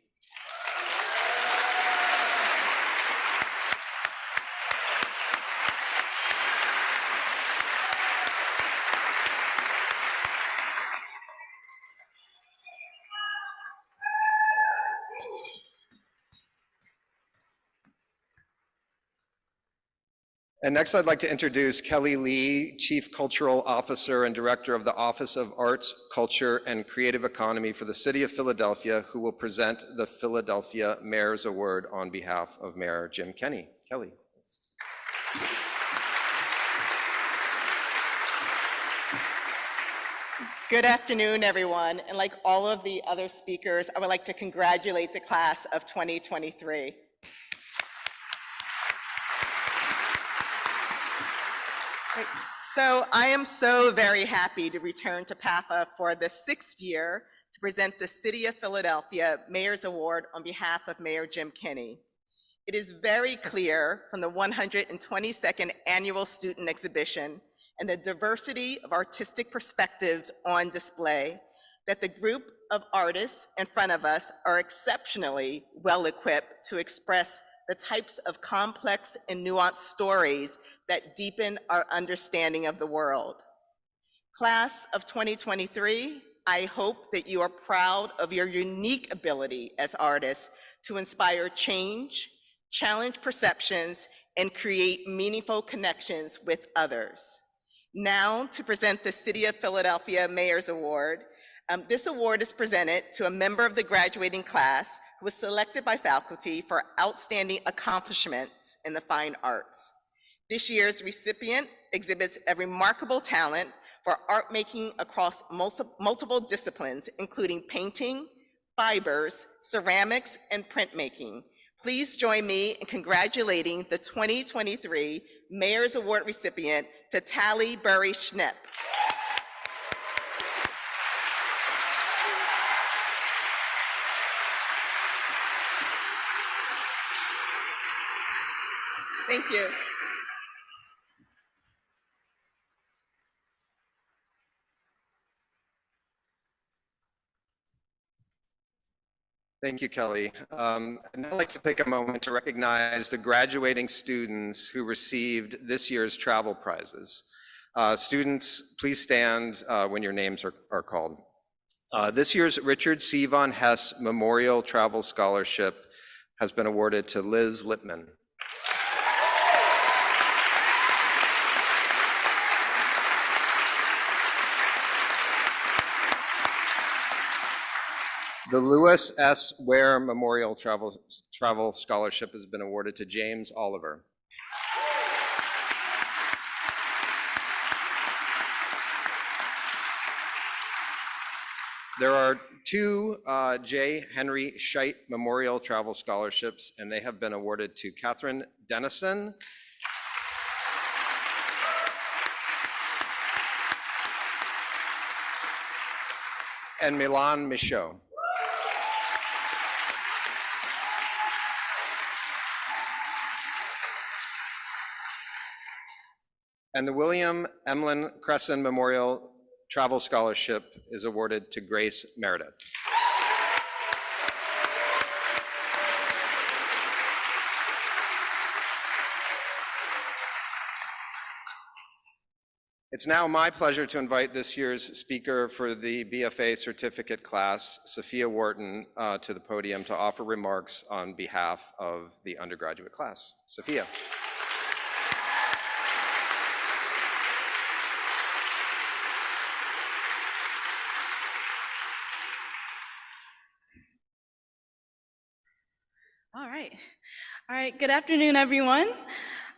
[SPEAKER 6] And next, I'd like to introduce Kelly Lee, Chief Cultural Officer and Director of the Office of Arts, Culture, and Creative Economy for the City of Philadelphia, who will present the Philadelphia Mayor's Award on behalf of Mayor Jim Kenney. Kelly.
[SPEAKER 1] Good afternoon, everyone. And like all of the other speakers, I would like to congratulate the class of 2023. So I am so very happy to return to PAFA for the 6th year to present the City of Philadelphia Mayor's Award on behalf of Mayor Jim Kenney. It is very clear from the 122nd Annual Student Exhibition and the diversity of artistic perspectives on display that the group of artists in front of us are exceptionally well-equipped to express the types of complex and nuanced stories that deepen our understanding of the world. Class of 2023, I hope that you are proud of your unique ability as artists to inspire change, challenge perceptions, and create meaningful connections with others. Now to present the City of Philadelphia Mayor's Award. This award is presented to a member of the graduating class who was selected by faculty for outstanding accomplishments in the fine arts. This year's recipient exhibits a remarkable talent
[SPEAKER 9] for art making across multiple disciplines, including painting, fibers, ceramics, and printmaking. Please join me in congratulating the 2023 Mayor's Award recipient, Tatali Burry Schnepp. Thank you.
[SPEAKER 6] Thank you, Kelly. I'd now like to take a moment to recognize the graduating students who received this year's travel prizes. Students, please stand when your names are called. This year's Richard C. Von Hess Memorial Travel Scholarship has been awarded to Liz Lippman. The Lewis S. Ware Memorial Travel Scholarship has been awarded to James Oliver. There are two J. Henry Scheidt Memorial Travel Scholarships, and they have been awarded to Catherine Dennison and Milan Michaud. And the William Emlyn Cresson Memorial Travel Scholarship is awarded to Grace Meredith. It's now my pleasure to invite this year's speaker for the BFA certificate class, Sophia Wharton, to the podium to offer remarks on behalf of the undergraduate class. Sophia.
[SPEAKER 10] All right, good afternoon, everyone.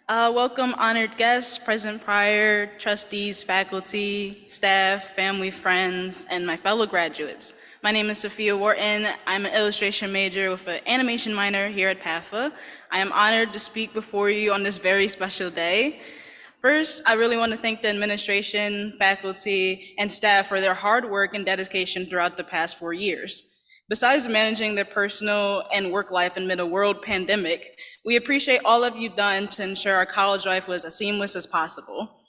[SPEAKER 10] Welcome honored guests, President Pryor, trustees, faculty, staff, family, friends, and my fellow graduates. My name is Sophia Wharton. I'm an illustration major with an animation minor here at PAFA. I am honored to speak before you on this very special day. First, I really want to thank the administration, faculty, and staff for their hard work and dedication throughout the past 4 years. Besides managing their personal and work life amid a world pandemic, we appreciate all of you done to ensure our college life was as seamless as possible.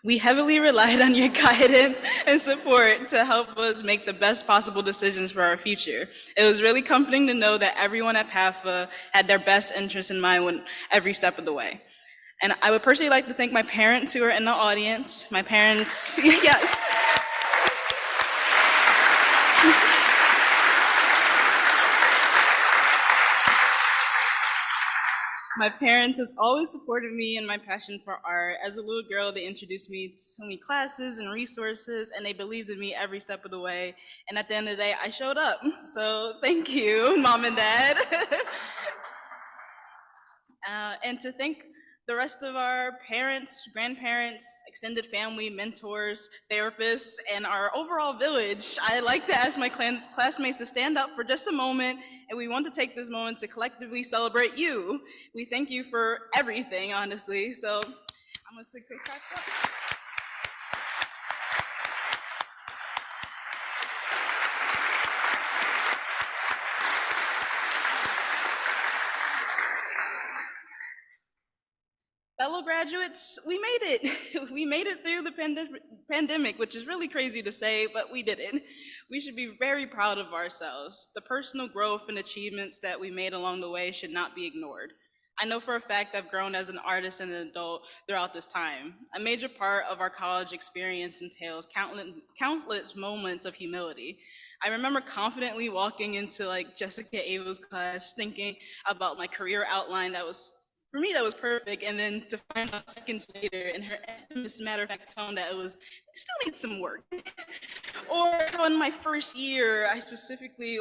[SPEAKER 10] We heavily relied on your guidance and support to help us make the best possible decisions for our future. It was really comforting to know that everyone at PAFA had their best interests in mind every step of the way. And I would personally like to thank my parents who are in the audience. My parents, yes. My parents has always supported me in my passion for art. As a little girl, they introduced me to so many classes and resources, and they believed in me every step of the way. And at the end of the day, I showed up. So thank you, Mom and Dad. And to thank the rest of our parents, grandparents, extended family, mentors, therapists, and our overall village, I'd like to ask my classmates to stand up for just a moment, and we want to take this moment to collectively celebrate you. We thank you for everything, honestly, so I'm gonna take a quick up. Fellow graduates, we made it. We made it through the pandemic, which is really crazy to say, but we did it. We should be very proud of ourselves. The personal growth and achievements that we made along the way should not be ignored. I know for a fact I've grown as an artist and an adult throughout this time. A major part of our college experience entails countless moments of humility. I remember confidently walking into Jessica Ava's class, thinking about my career outline for me, that was perfect, and then to find out seconds later in her infamous matter-of-fact tone that it still needs some work. Or in my first year, specifically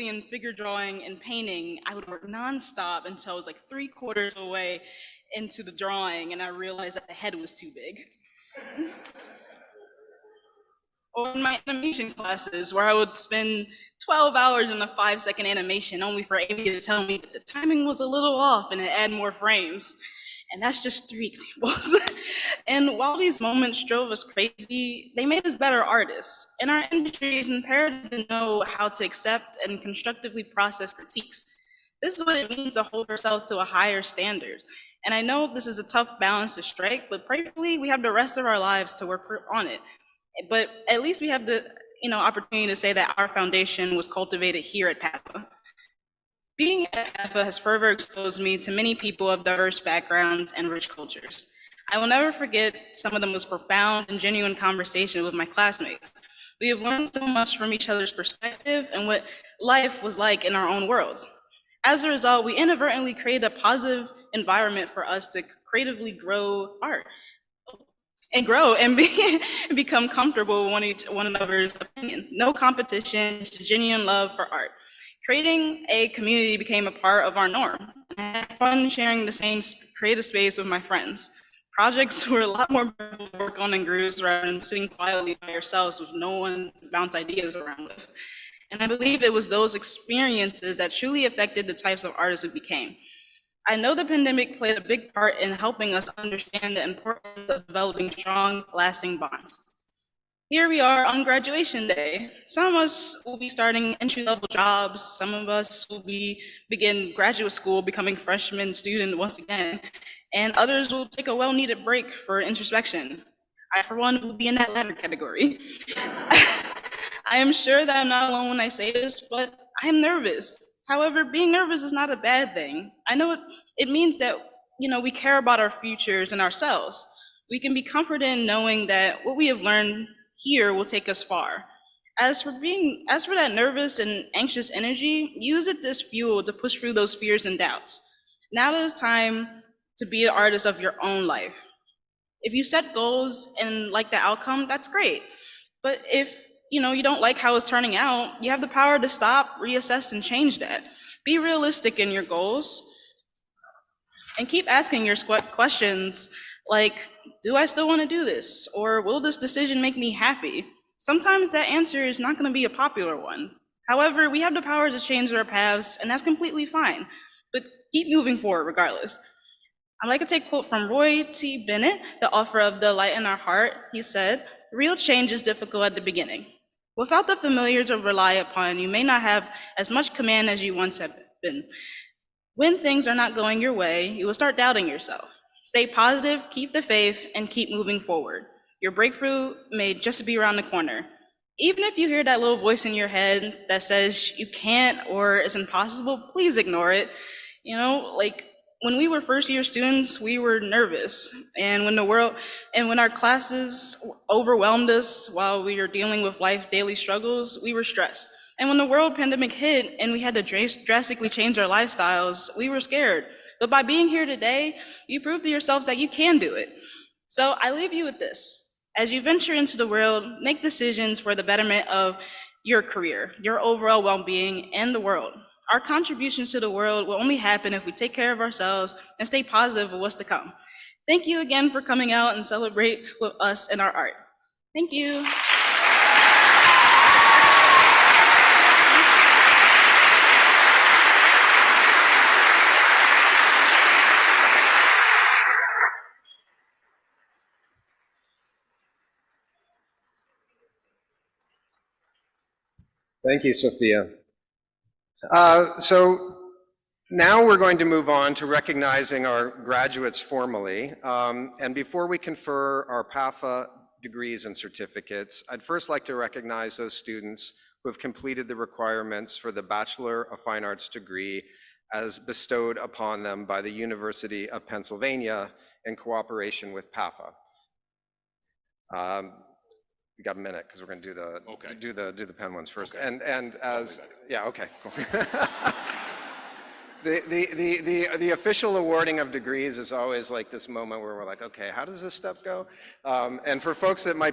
[SPEAKER 10] in figure drawing and painting, I would work nonstop until I was like 3/4 of the way into the drawing, and I realized that the head was too big. Or in my animation classes, where I would spend 12 hours in a 5-second animation only for Amy to tell me that the timing was a little off and to add more frames. And that's just 3 examples. And while these moments drove us crazy, they made us better artists. In our industry, it's imperative to know how to accept and constructively process critiques. This is what it means to hold ourselves to a higher standard. And I know this is a tough balance to strike, but prayerfully, we have the rest of our lives to work on it. But at least we have the opportunity to say that our foundation was cultivated here at PAFA. Being at PAFA has further exposed me to many people of diverse backgrounds and rich cultures. I will never forget some of the most profound and genuine conversations with my classmates. We have learned so much from each other's perspective and what life was like in our own worlds. As a result, we inadvertently created a positive environment for us to creatively grow art. And become comfortable with one another's opinion. No competition, just genuine love for art. Creating a community became a part of our norm. I had fun sharing the same creative space with my friends. Projects were a lot more bearable to work on in groups rather than sitting quietly by yourselves with no one to bounce ideas around with. And I believe it was those experiences that truly affected the types of artists we became. I know the pandemic played a big part in helping us understand the importance of developing strong, lasting bonds. Here we are on graduation day. Some of us will be starting entry-level jobs. Some of us will begin graduate school, becoming freshman student once again, and others will take a well-needed break for introspection. I, for one, will be in that latter category. I am sure that I'm not alone when I say this, but I am nervous. However, being nervous is not a bad thing. I know it means that, we care about our futures and ourselves. We can be comforted in knowing that what we have learned here will take us far. As for that nervous and anxious energy, use it as fuel to push through those fears and doubts. Now it is time to be an artist of your own life. If you set goals and like the outcome, that's great. But if you don't like how it's turning out, you have the power to stop, reassess, and change that. Be realistic in your goals and keep asking your questions like, do I still want to do this? Or will this decision make me happy? Sometimes that answer is not going to be a popular one. However, we have the power to change our paths, and that's completely fine. But keep moving forward regardless. I'd like to take a quote from Roy T. Bennett, the author of The Light in Our Heart. He said, "Real change is difficult at the beginning. Without the familiar to rely upon, you may not have as much command as you once have been. When things are not going your way, you will start doubting yourself. Stay positive, keep the faith, and keep moving forward. Your breakthrough may just be around the corner. Even if you hear that little voice in your head that says you can't or it's impossible, please ignore it. When we were first year students, we were nervous. And when our classes overwhelmed us while we were dealing with life daily struggles, we were stressed. And when the world pandemic hit and we had to drastically change our lifestyles, we were scared. But by being here today, you proved to yourselves that you can do it. So I leave you with this. As you venture into the world, make decisions for the betterment of your career, your overall well-being, and the world. Our contributions to the world will only happen if we take care of ourselves and stay positive of what's to come. Thank you again for coming out and celebrate with us and our art. Thank you.
[SPEAKER 6] Thank you, Sophia. So now we're going to move on to recognizing our graduates formally. And before we confer our PAFA degrees and certificates, I'd first like to recognize those students who have completed the requirements for the Bachelor of Fine Arts degree as bestowed upon them by the University of Pennsylvania in cooperation with PAFA. We got a minute because we're going to do the pen ones first. Okay. And as okay, cool. The official awarding of degrees is always like this moment where we're like, okay, how does this step go? And for folks that might